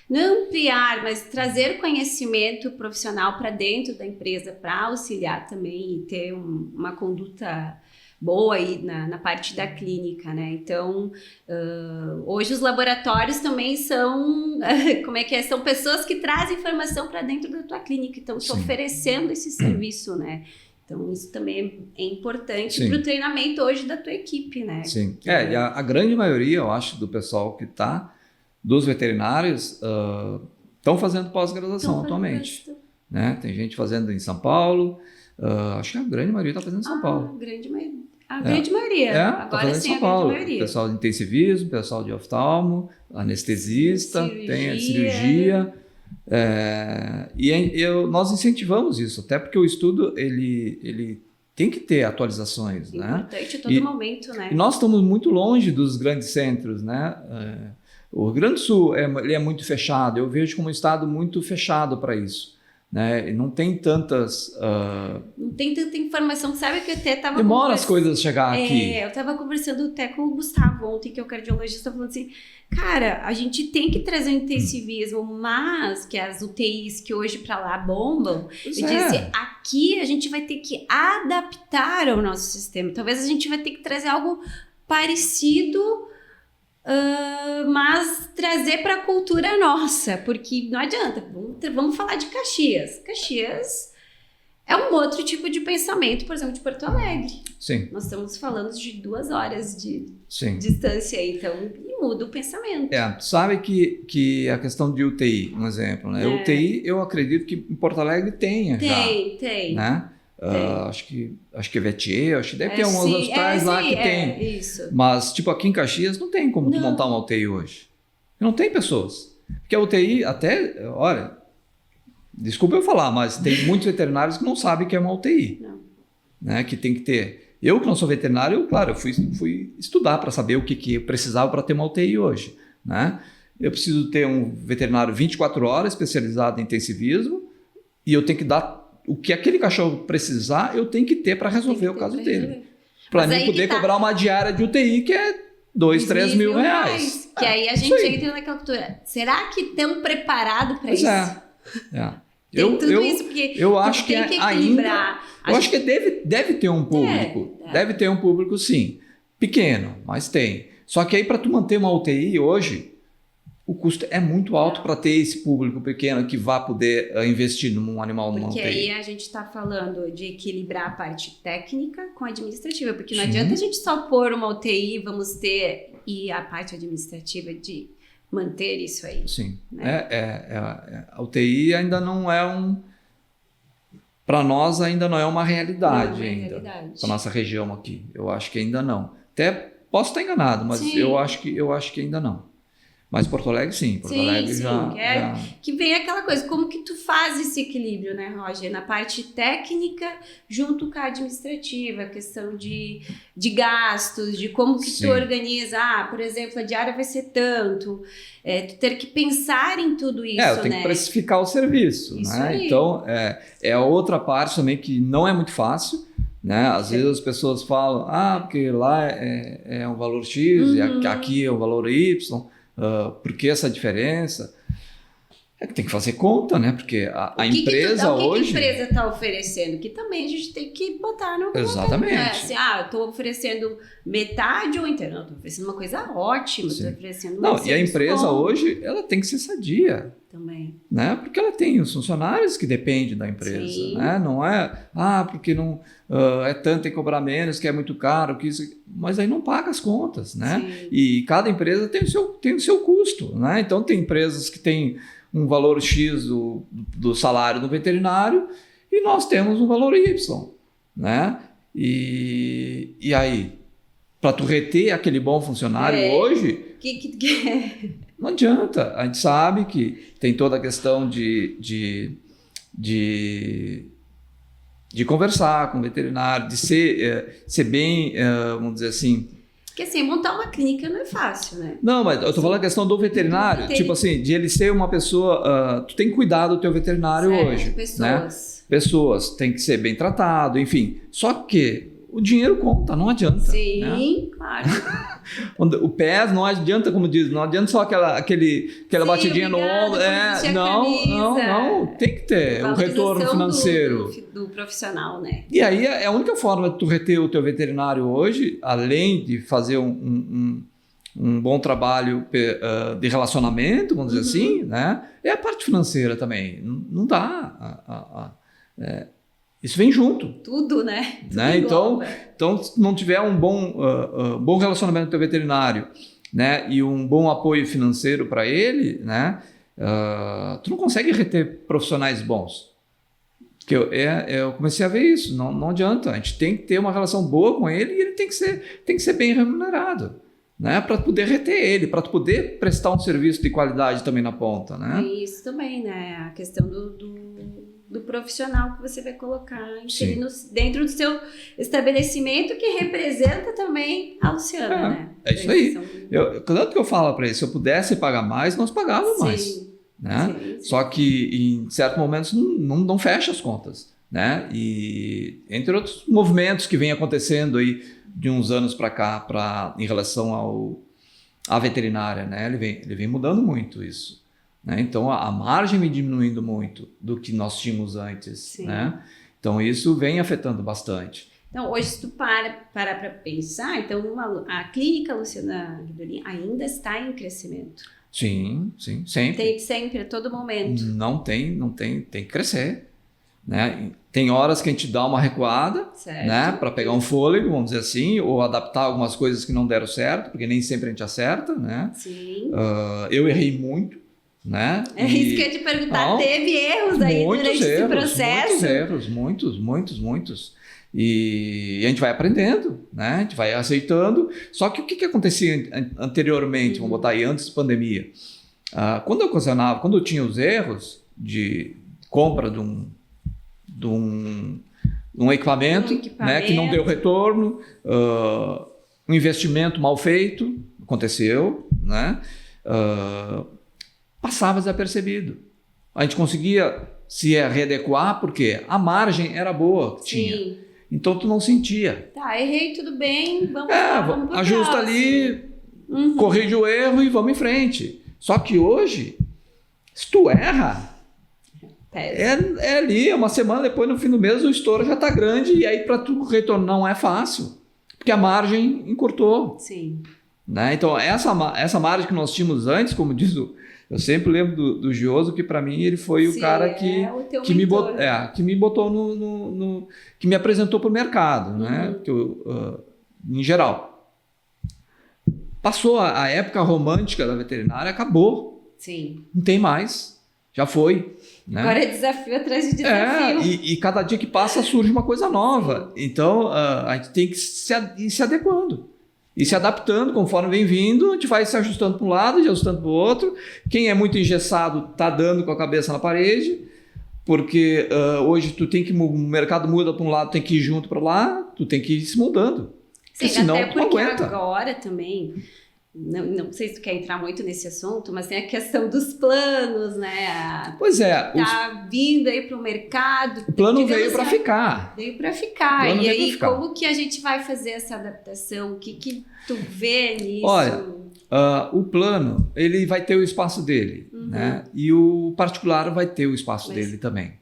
não ampliar, mas trazer conhecimento profissional para dentro da empresa para auxiliar também e ter uma conduta boa aí na parte da clínica, né? Então, hoje os laboratórios também são, são pessoas que trazem informação para dentro da tua clínica, então estão oferecendo esse serviço, né? Então, isso também é importante para o treinamento hoje da tua equipe, né? Sim. E a grande maioria, eu acho, do pessoal que dos veterinários, estão fazendo pós-graduação atualmente. Né? Tem gente fazendo em São Paulo, acho que a grande maioria está fazendo em São Paulo. A grande maioria. Agora sim, São Paulo. Pessoal de intensivismo, pessoal de oftalmo, anestesista, tem a cirurgia. Nós incentivamos isso, até porque o estudo ele tem que ter atualizações. Importante a todo momento, né? E nós estamos muito longe dos grandes centros, né? O Rio Grande do Sul ele é muito fechado, eu vejo como um estado muito fechado para isso. Né? E não tem tantas... Não tem tanta informação, sabe que eu até estava... Demora as coisas chegar aqui. Eu estava conversando até com o Gustavo ontem, que é o cardiologista, falando assim, cara, a gente tem que trazer o intensivismo, mas que as UTIs que hoje para lá bombam, eu disse, aqui a gente vai ter que adaptar ao nosso sistema. Talvez a gente vai ter que trazer algo parecido... mas trazer para a cultura nossa, porque não adianta, vamos falar de Caxias. Caxias é um outro tipo de pensamento, por exemplo, de Porto Alegre. Sim. Nós estamos falando de 2 horas de distância aí, então muda o pensamento. Sabe que a questão de UTI, um exemplo, né? UTI, eu acredito que em Porto Alegre tenha. Tem. Né? Acho que é Vetier, acho que deve ter alguns hospitais lá que tem. Isso. Mas, tipo, aqui em Caxias não tem como tu montar uma UTI hoje. Não tem pessoas. Porque a UTI, até, olha, desculpa eu falar, mas tem muitos veterinários que não sabem que é uma UTI. Não. Né? Que tem que ter. Eu que não sou veterinário, claro, eu fui estudar para saber o que eu precisava para ter uma UTI hoje. Né? Eu preciso ter um veterinário 24 horas especializado em intensivismo e eu tenho que dar o que aquele cachorro precisar, eu tenho que ter para resolver o caso dele. Para mim poder cobrar uma diária de UTI que é 2, 3 mil reais. Que aí a gente entra naquela cultura. Será que estão preparados para isso? Tem tudo isso, porque eu acho que tem que equilibrar. Eu acho que deve ter um público. Deve ter um público, sim. Pequeno, mas tem. Só que aí para tu manter uma UTI hoje, o custo é muito alto para ter esse público pequeno que vá poder investir num animal numa UTI. Porque aí a gente está falando de equilibrar a parte técnica com a administrativa, porque não adianta a gente só pôr uma UTI, vamos ter, e a parte administrativa de manter isso aí. Sim. Né? A UTI ainda não é para nós ainda não é uma realidade ainda. Para nossa região aqui. Eu acho que ainda não. Até posso estar enganado, mas eu acho que ainda não. Mas Porto Alegre, sim. Porto Alegre já... Que vem aquela coisa, como que tu faz esse equilíbrio, né, Roger? Na parte técnica, junto com a administrativa, a questão de gastos, de como que tu organiza. Por exemplo, a diária vai ser tanto. Tu ter que pensar em tudo isso, eu tenho que precificar o serviço, isso né? Aí. Então, é a outra parte também que não é muito fácil, né? Às vezes as pessoas falam, porque lá é um valor X e aqui é um valor Y. Por que essa diferença? É que tem que fazer conta, né? Porque a empresa hoje... O que a empresa está oferecendo? Que também a gente tem que botar no... Exatamente. Né? Assim, eu estou oferecendo metade ou inteiro. Não, estou oferecendo uma coisa ótima. Estou oferecendo e a empresa hoje, ela tem que ser sadia. Também. Né? Porque ela tem os funcionários que dependem da empresa. Né? Não é, porque não é tanto, tem que cobrar menos, que é muito caro, que isso... Mas aí não paga as contas, né? Sim. E cada empresa tem o seu custo, né? Então tem empresas que têm um valor X do salário do veterinário e nós temos um valor Y, né? E aí, para tu reter aquele bom funcionário hoje... Não adianta, a gente sabe que tem toda a questão de conversar com o veterinário, de ser bem, vamos dizer assim... Porque assim, montar uma clínica não é fácil, né? Não, mas eu tô falando a questão do veterinário, tipo assim, de ele ser uma pessoa... tu tem que cuidar do teu veterinário hoje. Pessoas, tem que ser bem tratado, enfim. Só que o dinheiro conta, não adianta. Sim, né? Claro. O PES não adianta, como diz, não adianta só aquela batidinha no ombro. Não, tem que ter o retorno financeiro. Do profissional, né? E aí a única forma de tu reter o teu veterinário hoje, além de fazer um bom trabalho de relacionamento, vamos dizer assim, né? É a parte financeira também. Não dá. Isso vem junto. Tudo, né? Então, se não tiver um bom relacionamento com o teu veterinário, né, e um bom apoio financeiro para ele, né, tu não consegue reter profissionais bons. Porque eu comecei a ver isso. Não adianta. A gente tem que ter uma relação boa com ele e ele tem que ser bem remunerado, né, para poder reter ele, para poder prestar um serviço de qualidade também na ponta, né? E isso também, né? A questão do profissional que você vai colocar dentro do seu estabelecimento, que representa também a Luciana, né? É isso aí. Tanto que eu falo para ele, se eu pudesse pagar mais, nós pagávamos mais. Né? Sim. Só que em certos momentos não fecha as contas. Né? E entre outros movimentos que vem acontecendo aí de uns anos para cá em relação à veterinária, né? Ele vem mudando muito isso. Né? Então, a margem vem diminuindo muito do que nós tínhamos antes. Né? Então, isso vem afetando bastante. Então, hoje, se tu para pensar, então, a clínica Luciana Guidolin ainda está em crescimento. Sim, sempre. Sempre, a todo momento. Não tem que crescer. Né? Tem horas que a gente dá uma recuada, né? Para pegar um fôlego, vamos dizer assim, ou adaptar algumas coisas que não deram certo, porque nem sempre a gente acerta. Né? Sim. Eu errei muito. Né? Isso que eu ia te perguntar, teve erros aí durante esse processo? Muitos. E a gente vai aprendendo, né? A gente vai aceitando. Só que o que acontecia anteriormente, vamos botar aí, antes da pandemia? Quando eu tinha os erros compra de um equipamento, né, que não deu retorno, um investimento mal feito, aconteceu, né, passava desapercebido. A gente conseguia se readequar porque a margem era boa que tinha. Então tu não sentia. Tá, errei, tudo bem, vamos lá, vamos pro ajusta próximo. Ali, corrige o erro e vamos em frente. Só que hoje, se tu erra, é ali, uma semana depois, no fim do mês, o estouro já está grande e aí para tu retornar não é fácil, porque a margem encurtou. Sim. Né? Então, essa margem que nós tínhamos antes, como diz eu sempre lembro do Gioso, que para mim ele foi o cara que me botou que me apresentou para o mercado, né? Que em geral. Passou a época romântica da veterinária, acabou. Sim. Não tem mais, já foi. Né? Agora é desafio atrás de desafio. E cada dia que passa surge uma coisa nova. Então a gente tem que ir se adequando. E se adaptando conforme vem vindo, a gente vai se ajustando para um lado, se ajustando para o outro. Quem é muito engessado está dando com a cabeça na parede, porque hoje o mercado muda para um lado, tem que ir junto para lá, tu tem que ir se mudando. Sim, senão até tu não porque aguenta. Agora também, não sei se tu quer entrar muito nesse assunto, mas tem a questão dos planos, né? Pois é. Tá vindo aí para o mercado. O plano veio para ficar. Veio para ficar. E aí, como que a gente vai fazer essa adaptação? O que tu vê nisso? Olha, o plano, ele vai ter o espaço dele, né? E o particular vai ter o espaço dele também.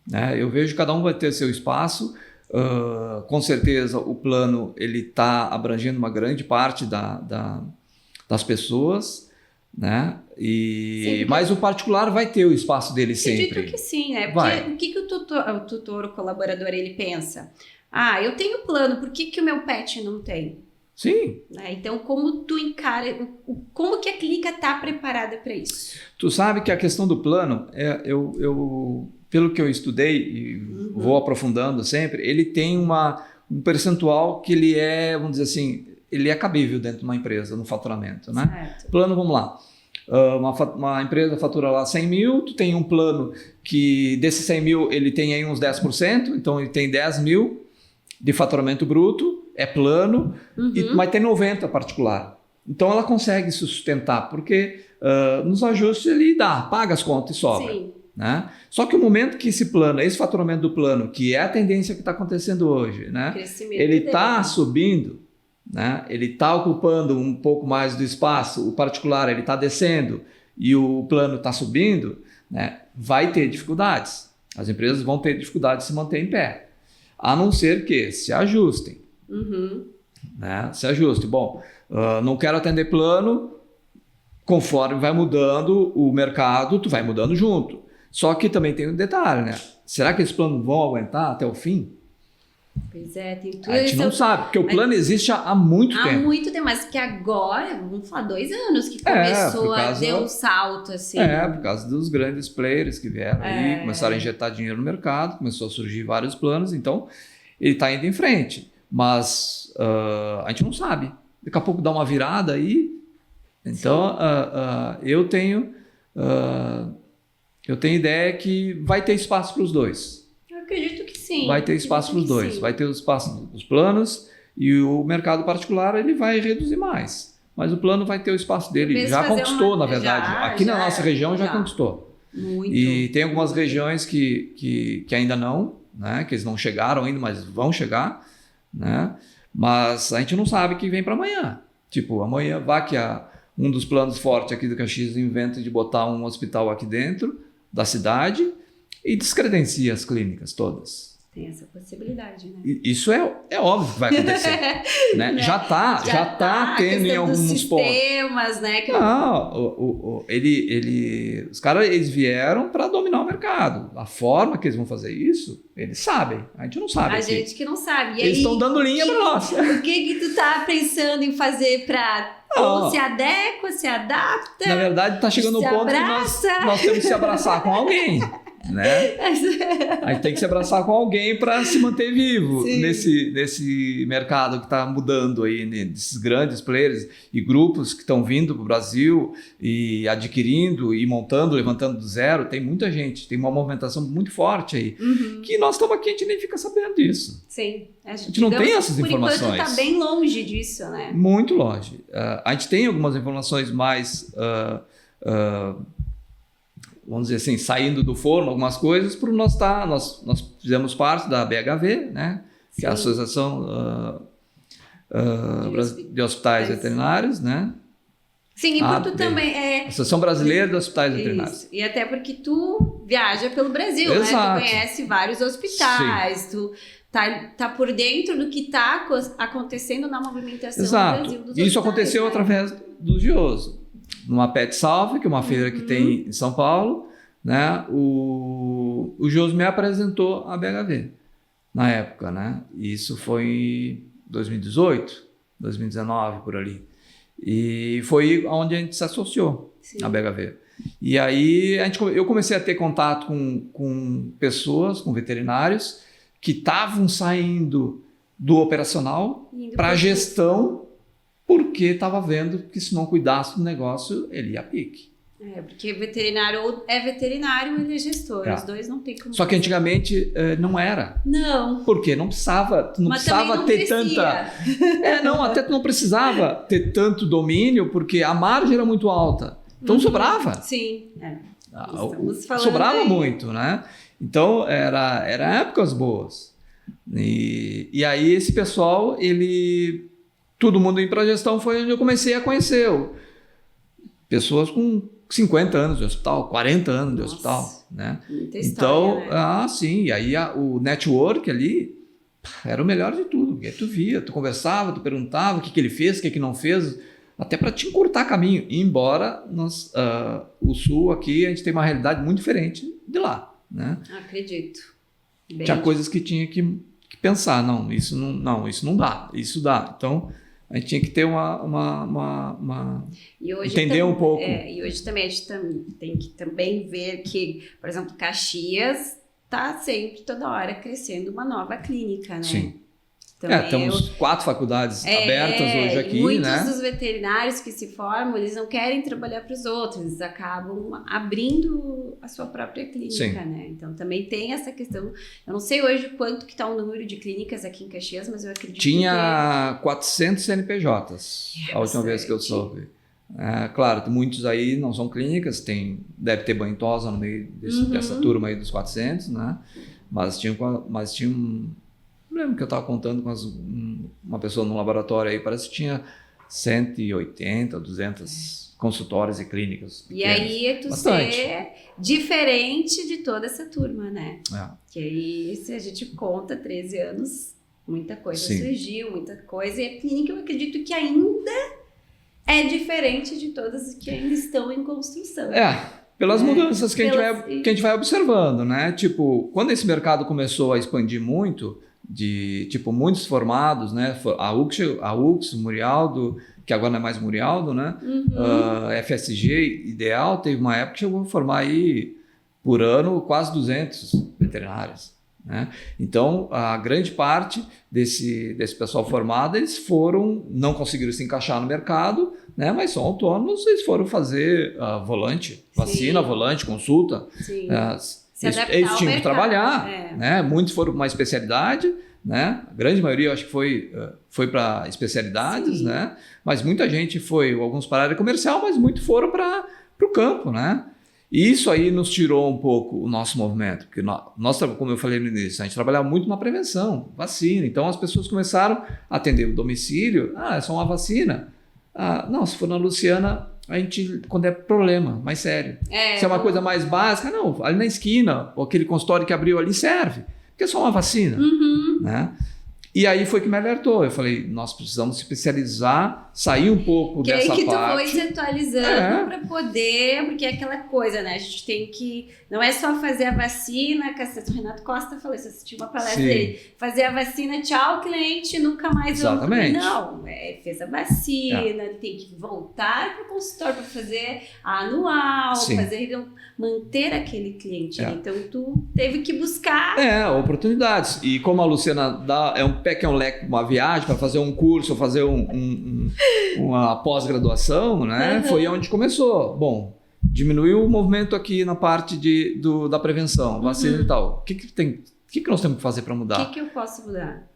Né? Eu vejo que cada um vai ter seu espaço. Com certeza, o plano ele está abrangendo uma grande parte das pessoas, né? Mas o particular vai ter o espaço dele sempre. Acredito que sim, né? Porque o que o tutor, o colaborador, ele pensa? Eu tenho plano, por que o meu pet não tem? Sim. Né? Então, como tu encara, como que a clínica está preparada para isso? Tu sabe que a questão do plano, pelo que eu estudei e vou aprofundando sempre, ele tem um percentual que ele é, vamos dizer assim, ele é cabível dentro de uma empresa, no faturamento, né? Certo. Plano, vamos lá. Uma empresa fatura lá 100 mil, tu tem um plano que desses 100 mil ele tem aí uns 10%, então ele tem 10 mil de faturamento bruto, é plano, mas tem 90 particular. Então ela consegue se sustentar, porque nos ajustes ele paga as contas e sobra. Sim. Né? Só que o momento que esse faturamento do plano, que é a tendência que está acontecendo hoje, né? Ele está subindo, né? Ele está ocupando um pouco mais do espaço, o particular ele está descendo e o plano está subindo, né? Vai ter dificuldades. As empresas vão ter dificuldade de se manter em pé, a não ser que se ajustem. Né? Se ajustem. Bom, não quero atender plano, conforme vai mudando o mercado, tu vai mudando junto. Só que também tem um detalhe, né? Será que esses planos vão aguentar até o fim? Pois é, tem tudo isso. A gente não sabe, porque o plano existe há muito tempo. Há muito tempo, mas que agora, vamos falar, 2 anos que começou a ter um salto, assim. Por causa dos grandes players que vieram aí, começaram a injetar dinheiro no mercado, começou a surgir vários planos, então ele está indo em frente. Mas a gente não sabe. Daqui a pouco dá uma virada aí. Então, eu tenho ideia que vai ter espaço para os dois. Eu acredito que sim. Vai ter espaço para os dois. Sim. Vai ter o espaço dos planos e o mercado particular ele vai reduzir mais. Mas o plano vai ter o espaço dele. Já conquistou, na verdade. Aqui na nossa região já conquistou. Muito. E tem algumas regiões que ainda não, né? Que eles não chegaram ainda, mas vão chegar. Né? Mas a gente não sabe o que vem para amanhã. Tipo, amanhã vai que um dos planos fortes aqui do Caxias inventa de botar um hospital aqui dentro da cidade e descredencia as clínicas todas. Tem essa possibilidade, né? Isso é óbvio que vai acontecer. Né? Já tá tendo em alguns sistemas, pontos. Né? Não, os caras eles vieram para dominar o mercado. A forma que eles vão fazer isso, eles sabem. A gente não sabe. A gente que não sabe. E eles estão dando linha para nós. O que tu tá pensando em fazer para... Ou se adequa, se adapta. Na verdade, está chegando o ponto que nós temos que se abraçar com alguém. né? A gente tem que se abraçar com alguém para se manter vivo nesse mercado que está mudando aí, né? Desses grandes players e grupos que estão vindo para o Brasil e adquirindo e montando, levantando do zero. Tem muita gente, tem uma movimentação muito forte aí. Que nós estamos aqui, a gente nem fica sabendo disso. Sim. A gente não tem essas informações. Por enquanto está bem longe disso, né? Muito longe. A gente tem algumas informações mais... vamos dizer assim, saindo do forno, algumas coisas, por nós fizemos parte da BHV, né? Que é a Associação de Hospitais Veterinários, né? Sim, e porque tu também é... Associação Brasileira de Hospitais Veterinários. E até porque tu viaja pelo Brasil, Exato. né? Tu conhece vários hospitais, tu tá por dentro do que está acontecendo na movimentação Exato. no Brasil dos hospitais. Isso aconteceu através do Gioso. Numa Pet Salve, que é uma feira que tem em São Paulo, né? O Gioso me apresentou a BHV na época, né? Isso foi em 2018, 2019, por ali. E foi onde a gente se associou, a BHV. E aí eu comecei a ter contato com pessoas, com veterinários, que estavam saindo do operacional para a gestão, porque estava vendo que se não cuidasse do negócio, ele ia a pique. Porque veterinário ou é veterinário ou ele é gestor. Os dois não tem como. Só que antigamente não era. Não. Porque não precisava, ter tanta. Até tu não precisava ter tanto domínio, porque a margem era muito alta. Então sobrava. Sim. Sobrava aí. Muito, né? Então era épocas boas. E aí esse pessoal, todo mundo indo para a gestão, foi onde eu comecei a conhecer pessoas com 50 anos de hospital, 40 anos de hospital, né? Muita história, então, sim, e aí o network ali era o melhor de tudo, porque tu via, tu conversava, tu perguntava o que ele fez, o que não fez, até para te encurtar caminho, embora o Sul aqui, a gente tem uma realidade muito diferente de lá, né? Acredito. Tinha coisas que tinha que pensar, isso não dá, isso dá, então... A gente tinha que ter entender um pouco. E hoje também a gente tem que também ver que, por exemplo, Caxias está sempre, toda hora, crescendo uma nova clínica, né? Sim. Temos 4 faculdades abertas hoje aqui, muitos dos veterinários que se formam, eles não querem trabalhar para os outros, eles acabam abrindo a sua própria clínica, né? Então também tem essa questão. Eu não sei hoje quanto que está o número de clínicas aqui em Caxias, mas eu acredito Tinha 400 CNPJs a última vez que eu soube. Claro, muitos aí não são clínicas, deve ter banho tosa no meio dessa turma aí dos 400, né? Mas tinha lembro que eu estava contando com uma pessoa no laboratório aí, parece que tinha 180, 200 consultórios e clínicas pequenas. E aí é tu ser diferente de toda essa turma, né? Que aí, se a gente conta 13 anos, muita coisa surgiu, muita coisa. E a clínica, eu acredito que ainda é diferente de todas que ainda estão em construção. Pelas mudanças que a gente vai observando, né? Tipo, quando esse mercado começou a expandir muito... muitos formados, né? A UX, o Murialdo, que agora não é mais Murialdo, né? FSG, Ideal, teve uma época que chegou a formar aí, por ano, quase 200 veterinários, né? Então, a grande parte desse pessoal formado, eles não conseguiram se encaixar no mercado, né? Mas são autônomos, eles foram fazer volante, vacina, volante, consulta. Sim. Eles tinham que trabalhar, né? Muitos foram para uma especialidade, né? A grande maioria, eu acho que foi para especialidades, né? Mas muita gente alguns para a área comercial, mas muitos foram para o campo, né? E isso aí nos tirou um pouco o nosso movimento, porque nós, como eu falei no início, a gente trabalhava muito na prevenção, vacina. Então as pessoas começaram a atender o domicílio, é só uma vacina. Não, se for na Luciana, a gente, quando é problema mais sério. Se é uma coisa mais básica, não, ali na esquina, aquele consultório que abriu ali serve, porque é só uma vacina, né? E aí foi que me alertou. Eu falei, nós precisamos se especializar, sair um pouco dessa parte. Que aí que tu foi se atualizando para poder, porque é aquela coisa, né? A gente tem que, não é só fazer a vacina, o Renato Costa falou isso, assisti uma palestra dele, fazer a vacina, tchau, cliente, nunca mais... Exatamente. Não, fez a vacina, tem que voltar para o consultório para fazer a anual, manter aquele cliente. Então, tu teve que buscar... oportunidades. E como a Luciana dá, é um leque, uma viagem para fazer um curso, fazer uma pós-graduação, né? Foi onde começou. Bom, diminuiu o movimento aqui na parte da prevenção, vacina e tal. O que nós temos que fazer para mudar? O que eu posso mudar?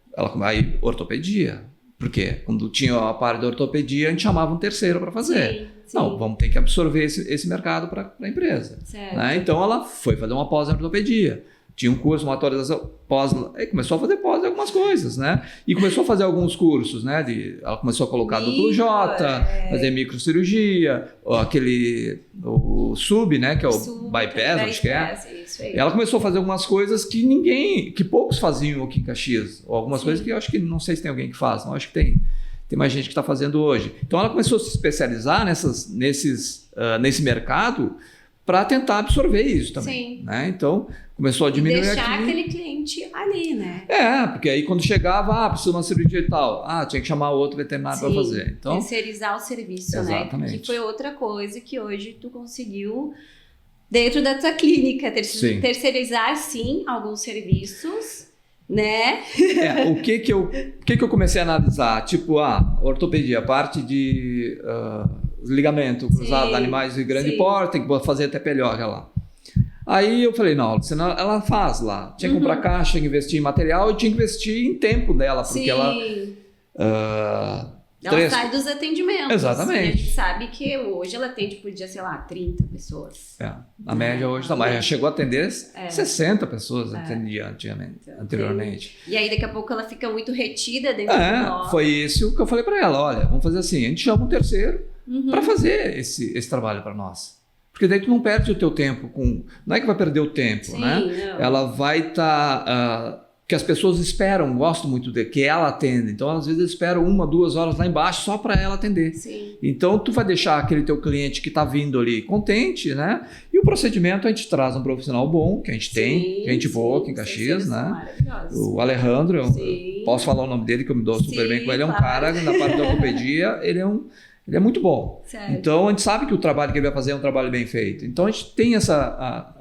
Aí, ortopedia. Por quê? Quando tinha a parte da ortopedia, a gente chamava um terceiro para fazer. Sim. Não, vamos ter que absorver esse mercado para a empresa. Né? Então, ela foi fazer uma pós em ortopedia. Tinha um curso, uma atualização, aí começou a fazer pós de algumas coisas, né? E começou a fazer alguns cursos, né? Ela começou a colocar duplo J, fazer microcirurgia, o sub, né? Que é o bypass, acho que é. Isso aí. Ela começou a fazer algumas coisas que poucos faziam aqui em Caxias. Ou algumas coisas que eu acho que, não sei se tem alguém que faz, não acho que tem mais gente que está fazendo hoje. Então ela começou a se especializar nesse mercado para tentar absorver isso também. Né? Então, começou a diminuir aqui. Deixar aquele cliente ali, né? Porque aí quando chegava, precisa de uma cirurgia e tal, tinha que chamar outro veterinário para fazer. Então, terceirizar o serviço, exatamente. né? Que foi outra coisa que hoje tu conseguiu, dentro da tua clínica, terceirizar, sim, alguns serviços, né? O que eu comecei a analisar? Tipo, ortopedia, parte de... ligamento cruzado de animais de grande porte, tem que fazer até pelhoca lá. Aí eu falei, não, senão ela faz lá. Tinha que comprar caixa, tinha que investir em material e tinha que investir em tempo dela, porque ela sai dos atendimentos. Exatamente. E a gente sabe que hoje ela atende por dia, 30 pessoas. A média hoje também. Já chegou a atender 60 pessoas atendia anteriormente. E aí daqui a pouco ela fica muito retida dentro do bloco. Foi isso que eu falei para ela. Olha, vamos fazer assim, a gente chama um terceiro para fazer esse trabalho para nós. Porque daí tu não perde o teu tempo não é que vai perder o tempo, né? Não. Ela vai estar... que as pessoas esperam, gostam muito que ela atenda. Então, às vezes, esperam 1, 2 horas lá embaixo só para ela atender. Sim. Então, tu vai deixar aquele teu cliente que está vindo ali contente, né? E o procedimento, a gente traz um profissional bom, que a gente tem, gente boa aqui em Caxias, né? O Alejandro, posso falar o nome dele, que eu me dou super bem com ele. É um cara, na parte da ortopedia, ele é muito bom. Certo. Então, a gente sabe que o trabalho que ele vai fazer é um trabalho bem feito. Então, a gente tem essa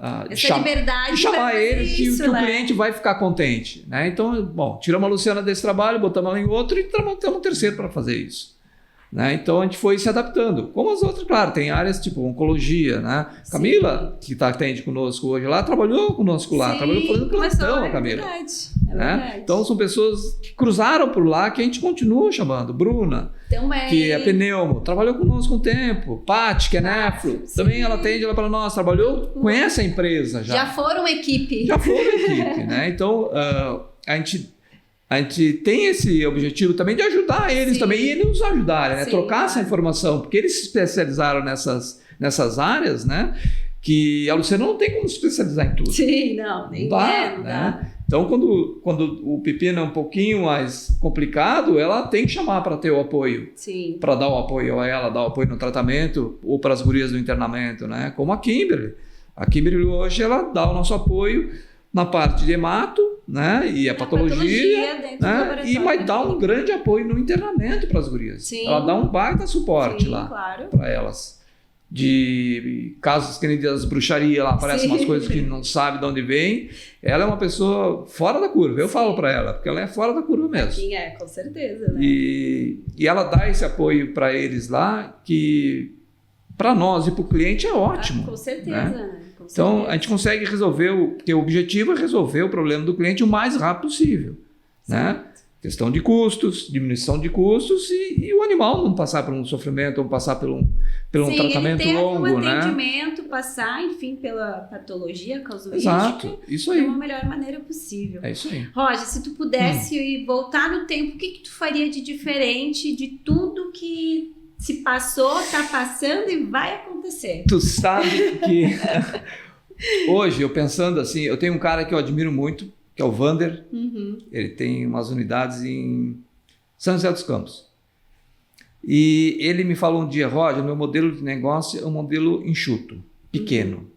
liberdade de chamar ele que o cliente vai ficar contente. Né? Então, bom, tiramos a Luciana desse trabalho, botamos ela em outro e temos um terceiro para fazer isso. Né? Então, a gente foi se adaptando. Como as outras, claro, tem áreas tipo oncologia. Né? Camila, que atende conosco hoje lá, trabalhou conosco lá. Trabalhou fazendo plantão, a Camila. Verdade. Então, são pessoas que cruzaram por lá que a gente continua chamando. Bruna, também. que é pneumo, trabalhou conosco um tempo. Paty, que é nefro, também ela atende para nós, trabalhou, conhece a empresa já. Já foram equipe. Né? Então, a gente tem esse objetivo também de ajudar eles também e eles nos ajudarem, né? Trocar essa informação, porque eles se especializaram nessas áreas, né? Que a Luciana não tem como se especializar em tudo. Sim, não dá. Então, quando o pepino é um pouquinho mais complicado, ela tem que chamar para ter o apoio. Sim. Para dar o apoio a ela, dar o apoio no tratamento ou para as gurias do internamento, né? Como a Kimberly. A Kimberly hoje, ela dá o nosso apoio na parte de hemato, né? E a patologia né? E vai dar um grande apoio no internamento para as gurias. Sim. Ela dá um baita suporte lá para elas. De casos que nem das bruxarias lá, aparecem umas coisas que não sabe de onde vem. Ela é uma pessoa fora da curva, eu falo para ela, porque ela é fora da curva mesmo. Sim, com certeza. Né? E ela dá esse apoio para eles lá, que para nós e para o cliente é ótimo. Com certeza, né? Então a gente consegue resolver, porque o objetivo é resolver o problema do cliente o mais rápido possível. Né? Questão de custos, diminuição de custos e o animal não passar por um sofrimento ou passar por um tratamento longo, um atendimento, passar, enfim, pela patologia casuística. Exato, isso aí. Da melhor maneira possível. É isso aí. Roger, se tu pudesse voltar no tempo, o que tu faria de diferente de tudo que se passou, está passando e vai acontecer? Tu sabe que hoje, eu pensando assim, eu tenho um cara que eu admiro muito, que é o Vander. Ele tem umas unidades em São José dos Campos. E ele me falou um dia, Roger, meu modelo de negócio é um modelo enxuto, pequeno.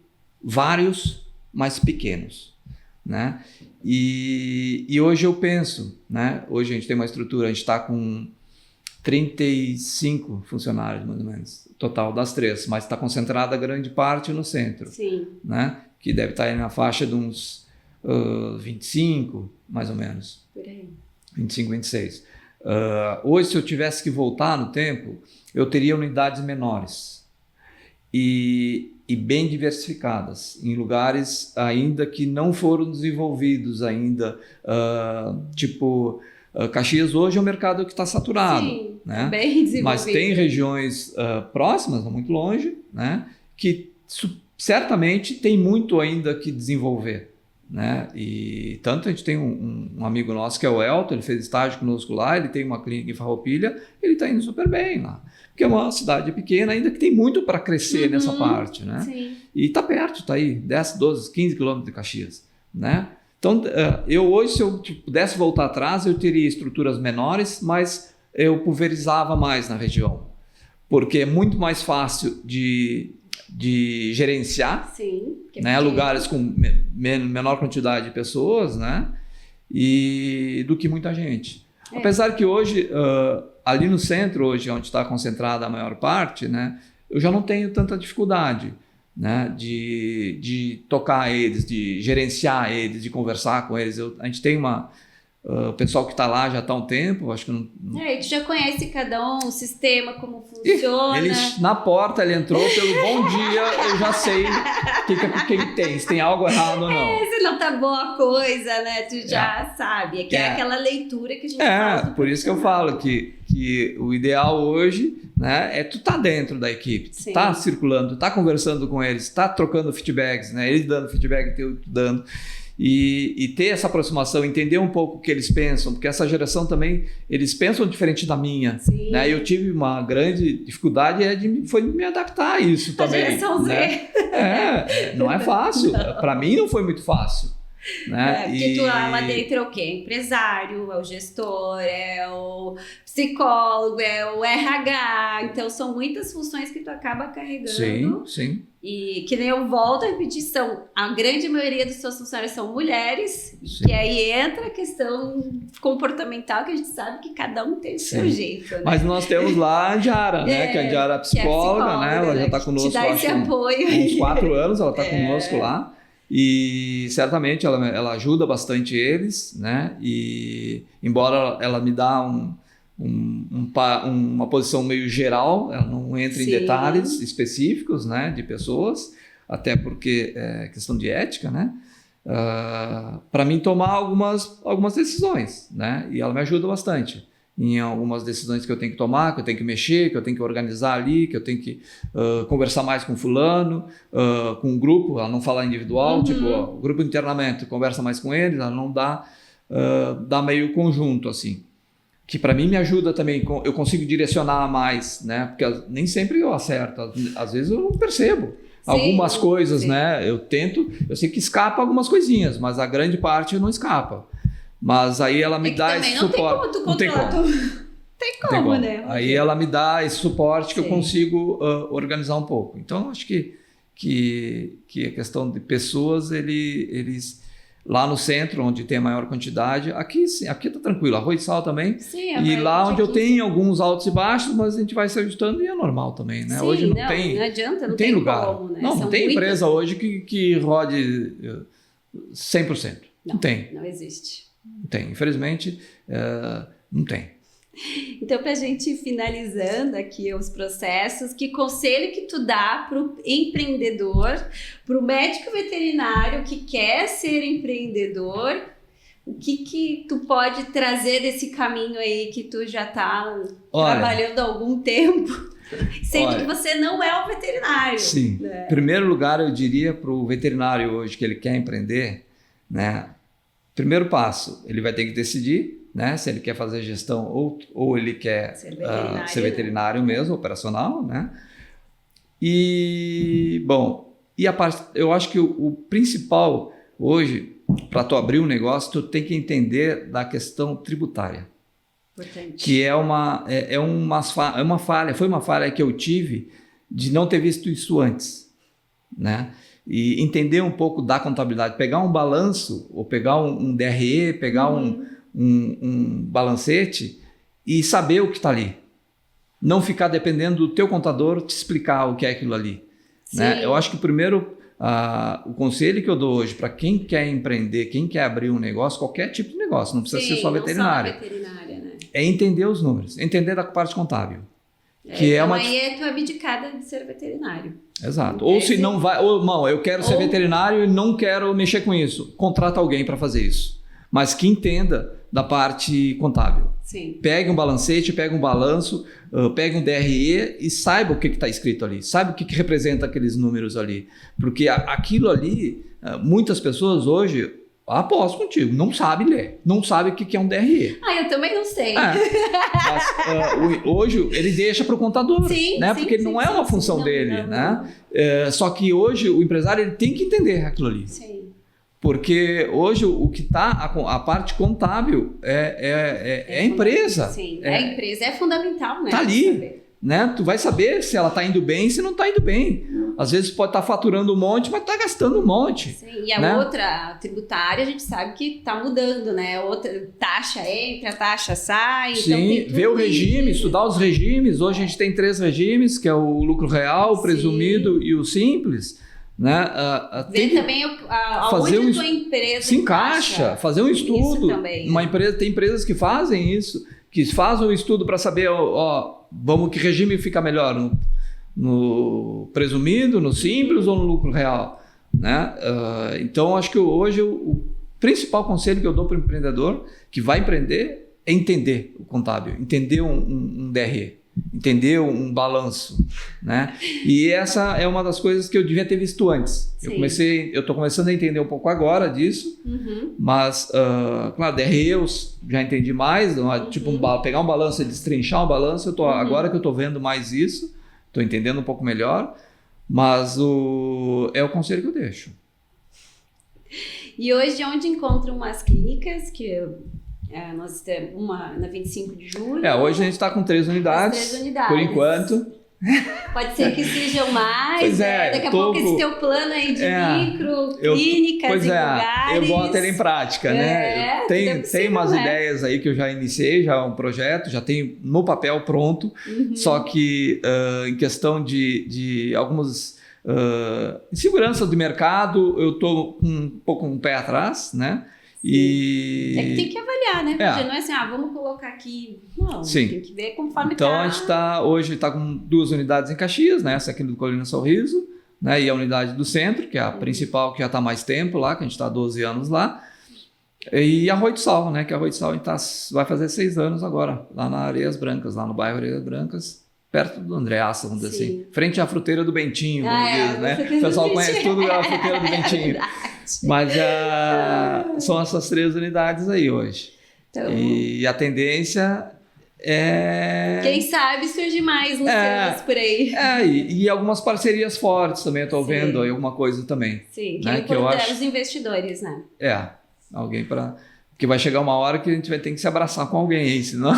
Vários, mas pequenos. Né? E hoje eu penso, né? Hoje a gente tem uma estrutura, a gente está com 35 funcionários, mais ou menos, total das 3, mas está concentrada grande parte no centro. Sim. Né? Que deve estar aí na faixa de uns 25, mais ou menos. Por aí. 25, 26. Hoje, se eu tivesse que voltar no tempo, eu teria unidades menores e bem diversificadas, em lugares ainda que não foram desenvolvidos ainda, tipo Caxias hoje é um mercado que está saturado. Sim, né? Bem desenvolvido. Mas tem regiões próximas, não muito longe, né? Que certamente tem muito ainda que desenvolver. Né? E tanto a gente tem um amigo nosso que é o Elton, ele fez estágio conosco lá, ele tem uma clínica em Farroupilha, ele está indo super bem lá, porque é uma cidade pequena ainda que tem muito para crescer nessa parte, né? Sim. E está perto, está aí, 10, 12, 15 quilômetros de Caxias, né? Então, eu hoje, se eu pudesse voltar atrás, eu teria estruturas menores, mas eu pulverizava mais na região, porque é muito mais fácil de gerenciar. Sim, né, lugares com menor quantidade de pessoas, né, e do que muita gente. Apesar que hoje, ali no centro, hoje onde está concentrada a maior parte, né, eu já não tenho tanta dificuldade, né, de tocar eles, de gerenciar eles, de conversar com eles. A gente tem o pessoal que está lá já está há um tempo, acho que não... tu já conhece cada um, o sistema, como funciona. Na porta, ele entrou pelo bom dia, eu já sei o que tem, se tem algo errado ou não. Se não tá boa a coisa, né? Tu já sabe. É aquela leitura que a gente faz. Por isso que eu falo que o ideal hoje, né, é tu tá dentro da equipe, tu tá circulando, tu tá conversando com eles, tá trocando feedbacks, né? Eles dando feedback, tu dando. E ter essa aproximação, entender um pouco o que eles pensam, porque essa geração também, eles pensam diferente da minha. Né? Eu tive uma grande dificuldade foi me adaptar a isso também. A geração né? Z. Não é fácil. Para mim não foi muito fácil. Né? Porque tu lá dentro é o quê? Empresário, é o gestor, é o psicólogo, é o RH. Então são muitas funções que tu acaba carregando. Sim. E que nem eu volto a repetir, a grande maioria dos seus funcionários são mulheres, que aí entra a questão comportamental, que a gente sabe que cada um tem o seu jeito. Né? Mas nós temos lá a Diara, né? Que a Diara é psicóloga, né? Ela já está conosco há uns 4 anos, ela está conosco lá. E certamente ela ajuda bastante eles, né? E embora ela me dá uma posição meio geral, ela não entra em detalhes específicos, né, de pessoas, até porque é questão de ética, né? Para mim tomar algumas decisões, né? E ela me ajuda bastante em algumas decisões que eu tenho que tomar, que eu tenho que mexer, que eu tenho que organizar ali, que eu tenho que conversar mais com fulano, com o grupo, ela não fala individual, tipo, o grupo de internamento, conversa mais com eles, ela não dá meio conjunto, assim. Que para mim me ajuda também, eu consigo direcionar mais, né? Porque nem sempre eu acerto, às vezes eu não percebo. Algumas coisas, né? Eu sei que escapa algumas coisinhas, mas a grande parte não escapa. Mas aí ela me dá esse suporte. Não tem como. Tem como, né? Aí ela me dá esse suporte que eu consigo organizar um pouco. Então, acho que a questão de pessoas, eles lá no centro, onde tem a maior quantidade, aqui está tranquilo, arroz e sal também. E lá onde eu tenho alguns altos e baixos, mas a gente vai se ajustando e é normal também, né? Hoje não adianta, não tem lugar. Como, né? Não tem empresa hoje que rode 100%. Não tem. Não existe. Não tem, infelizmente, não tem. Então, para a gente ir finalizando aqui os processos, que conselho que tu dá para o empreendedor, para o médico veterinário que quer ser empreendedor, o que tu pode trazer desse caminho aí que tu já está trabalhando há algum tempo, sendo que você não é o veterinário. Sim, né? Em primeiro lugar, eu diria para o veterinário hoje que ele quer empreender, né? Primeiro passo, ele vai ter que decidir, né, se ele quer fazer gestão ou ele quer ser veterinário mesmo, operacional, né? E, bom, eu acho que o principal hoje, para tu abrir um negócio, tu tem que entender da questão tributária. Importante. Que foi uma falha que eu tive de não ter visto isso antes, né? E entender um pouco da contabilidade, pegar um balanço, ou pegar um DRE, pegar um balancete e saber o que está ali. Não ficar dependendo do teu contador te explicar o que é aquilo ali. Né? Eu acho que o conselho que eu dou hoje para quem quer empreender, quem quer abrir um negócio, qualquer tipo de negócio, não precisa ser só veterinária. Não só veterinária, né? É entender os números, entender da parte contábil. Aí tu abdicada de ser veterinário. Exato. Ou se não vai, eu quero ser veterinário e não quero mexer com isso. Contrata alguém para fazer isso. Mas que entenda da parte contábil. Sim. Pegue um balancete, pegue um balanço, pegue um DRE e saiba o que está escrito ali. Saiba o que representa aqueles números ali. Porque aquilo ali, muitas pessoas hoje, aposto contigo, não sabe ler, não sabe o que é um DRE. Eu também não sei. Mas hoje ele deixa para o contador, né? Porque não é uma função dele, né? Só que hoje o empresário ele tem que entender aquilo ali. Sim. Porque hoje o que está, a parte contábil é a empresa. Sim, a empresa é fundamental, né? Está ali. Né? Tu vai saber se ela está indo bem, se não está indo bem. Às vezes pode estar faturando um monte, mas está gastando um monte. Sim, e a outra tributária, a gente sabe que está mudando, né? Outra taxa entra, a taxa sai. Sim, então ver o regime, estudar os regimes. Hoje a gente tem 3 regimes, que é o lucro real, o presumido e o simples. Né? Ver também aonde a tua empresa se encaixa, fazer um estudo. Também, tem empresas que fazem isso, que fazem um estudo para saber, que regime fica melhor, no presumido, no simples ou no lucro real. Né? Então, acho que hoje o principal conselho que eu dou para o empreendedor que vai empreender é entender o contábil, entender um DRE. Entender um balanço, né? E essa é uma das coisas que eu devia ter visto antes. Sim. Eu estou começando a entender um pouco agora disso, mas, claro, DRE eu já entendi mais, tipo pegar um balanço e destrinchar um balanço, agora que eu estou vendo mais isso, estou entendendo um pouco melhor, mas é o conselho que eu deixo. E hoje, onde encontram as clínicas que nós temos uma na 25 de julho. Hoje a gente está com 3 unidades. 3 unidades. Por enquanto. Pode ser que sejam mais. Pois daqui a pouco esse teu plano aí de micro, clínicas e lugares. Eu vou ter em prática, né? Tem umas ideias aí que eu já iniciei, já é um projeto, já tenho no papel pronto. Só que em questão de algumas inseguranças do mercado, eu estou um pouco um pé atrás, né? E... É que tem que avaliar, né? Porque não é assim, vamos colocar aqui. Não, tem que ver conforme então, a gente hoje está com 2 unidades em Caxias, né? Essa aqui do Colina Sorriso, né? E a unidade do centro, que é a principal, que já está há mais tempo lá, que a gente está há 12 anos lá. E a Arroio do Sal, né? Que a Arroio do Sal vai fazer 6 anos agora, lá na Areias Brancas, lá no bairro Areias Brancas, perto do Andreassa, vamos dizer assim. Frente à fruteira do Bentinho, né? O pessoal conhece tudo a fruteira do Bentinho. Mas são essas 3 unidades aí hoje. Então, e a tendência é... Quem sabe surge mais Lucianos por aí. E algumas parcerias fortes também, eu estou vendo aí alguma coisa também. Sim, né? que eu acho... os investidores, né? Alguém para... Porque vai chegar uma hora que a gente vai ter que se abraçar com alguém aí, senão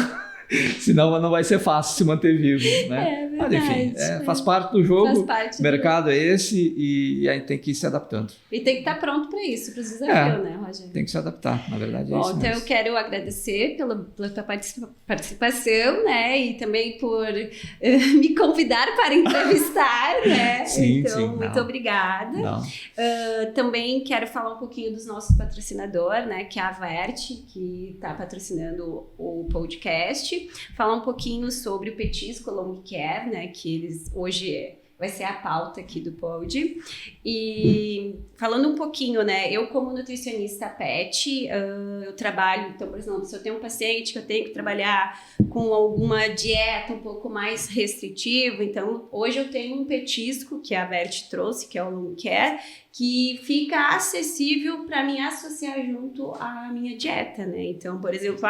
não vai ser fácil se manter vivo, né? Mas enfim, faz parte do jogo, o mercado é esse e a gente tem que ir se adaptando. E tem que estar pronto para isso, para o desafio, né, Rogério? Tem que se adaptar, na verdade é isso. Então eu quero agradecer pela tua participação, né? E também por me convidar para entrevistar, né? Muito obrigada. Também quero falar um pouquinho dos nossos patrocinadores, né? Que é a Vert, que está patrocinando o podcast. Falar um pouquinho sobre o Petisco Long Care, né, que eles hoje vai ser a pauta aqui do pod. E falando um pouquinho, né, eu como nutricionista pet, eu trabalho, então, por exemplo, se eu tenho um paciente que eu tenho que trabalhar com alguma dieta um pouco mais restritiva, então hoje eu tenho um petisco que a Vert trouxe, que é o Long Care, que fica acessível para me associar junto à minha dieta, né? Então, por exemplo,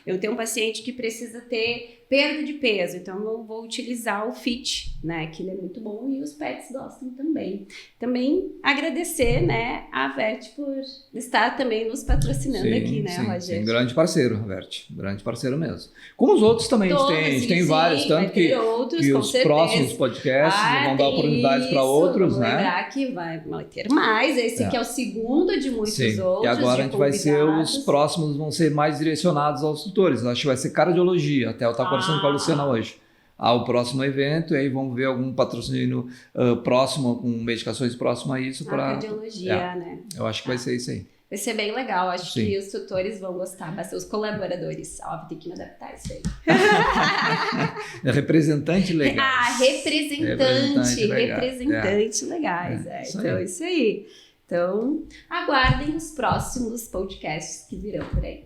eu tenho um paciente que precisa ter perda de peso, então eu vou utilizar o Fit, né, que ele é muito bom e os pets gostam também. Também agradecer, né, a Vert por estar também nos patrocinando aqui, né, Roger? Sim, grande parceiro, Vert, grande parceiro mesmo. Como os outros também, a gente tem vários, tanto que os próximos podcasts vão dar oportunidades para outros, né? Lembrar que vai ter mais, esse aqui é o segundo de muitos outros. E agora a gente vai ser, os próximos vão ser mais direcionados aos tutores, acho que vai ser cardiologia, até eu estava conversando com a Luciana hoje. O próximo evento, e aí vamos ver algum patrocínio próximo, com medicações próximas a isso. Para cardiologia, né? Eu acho que vai ser isso aí. Vai ser bem legal, acho que os tutores vão gostar, bastante, os colaboradores. Vou ter que me adaptar isso aí. Representante legal. Representante legais. Então, isso aí. Então, aguardem os próximos podcasts que virão por aí.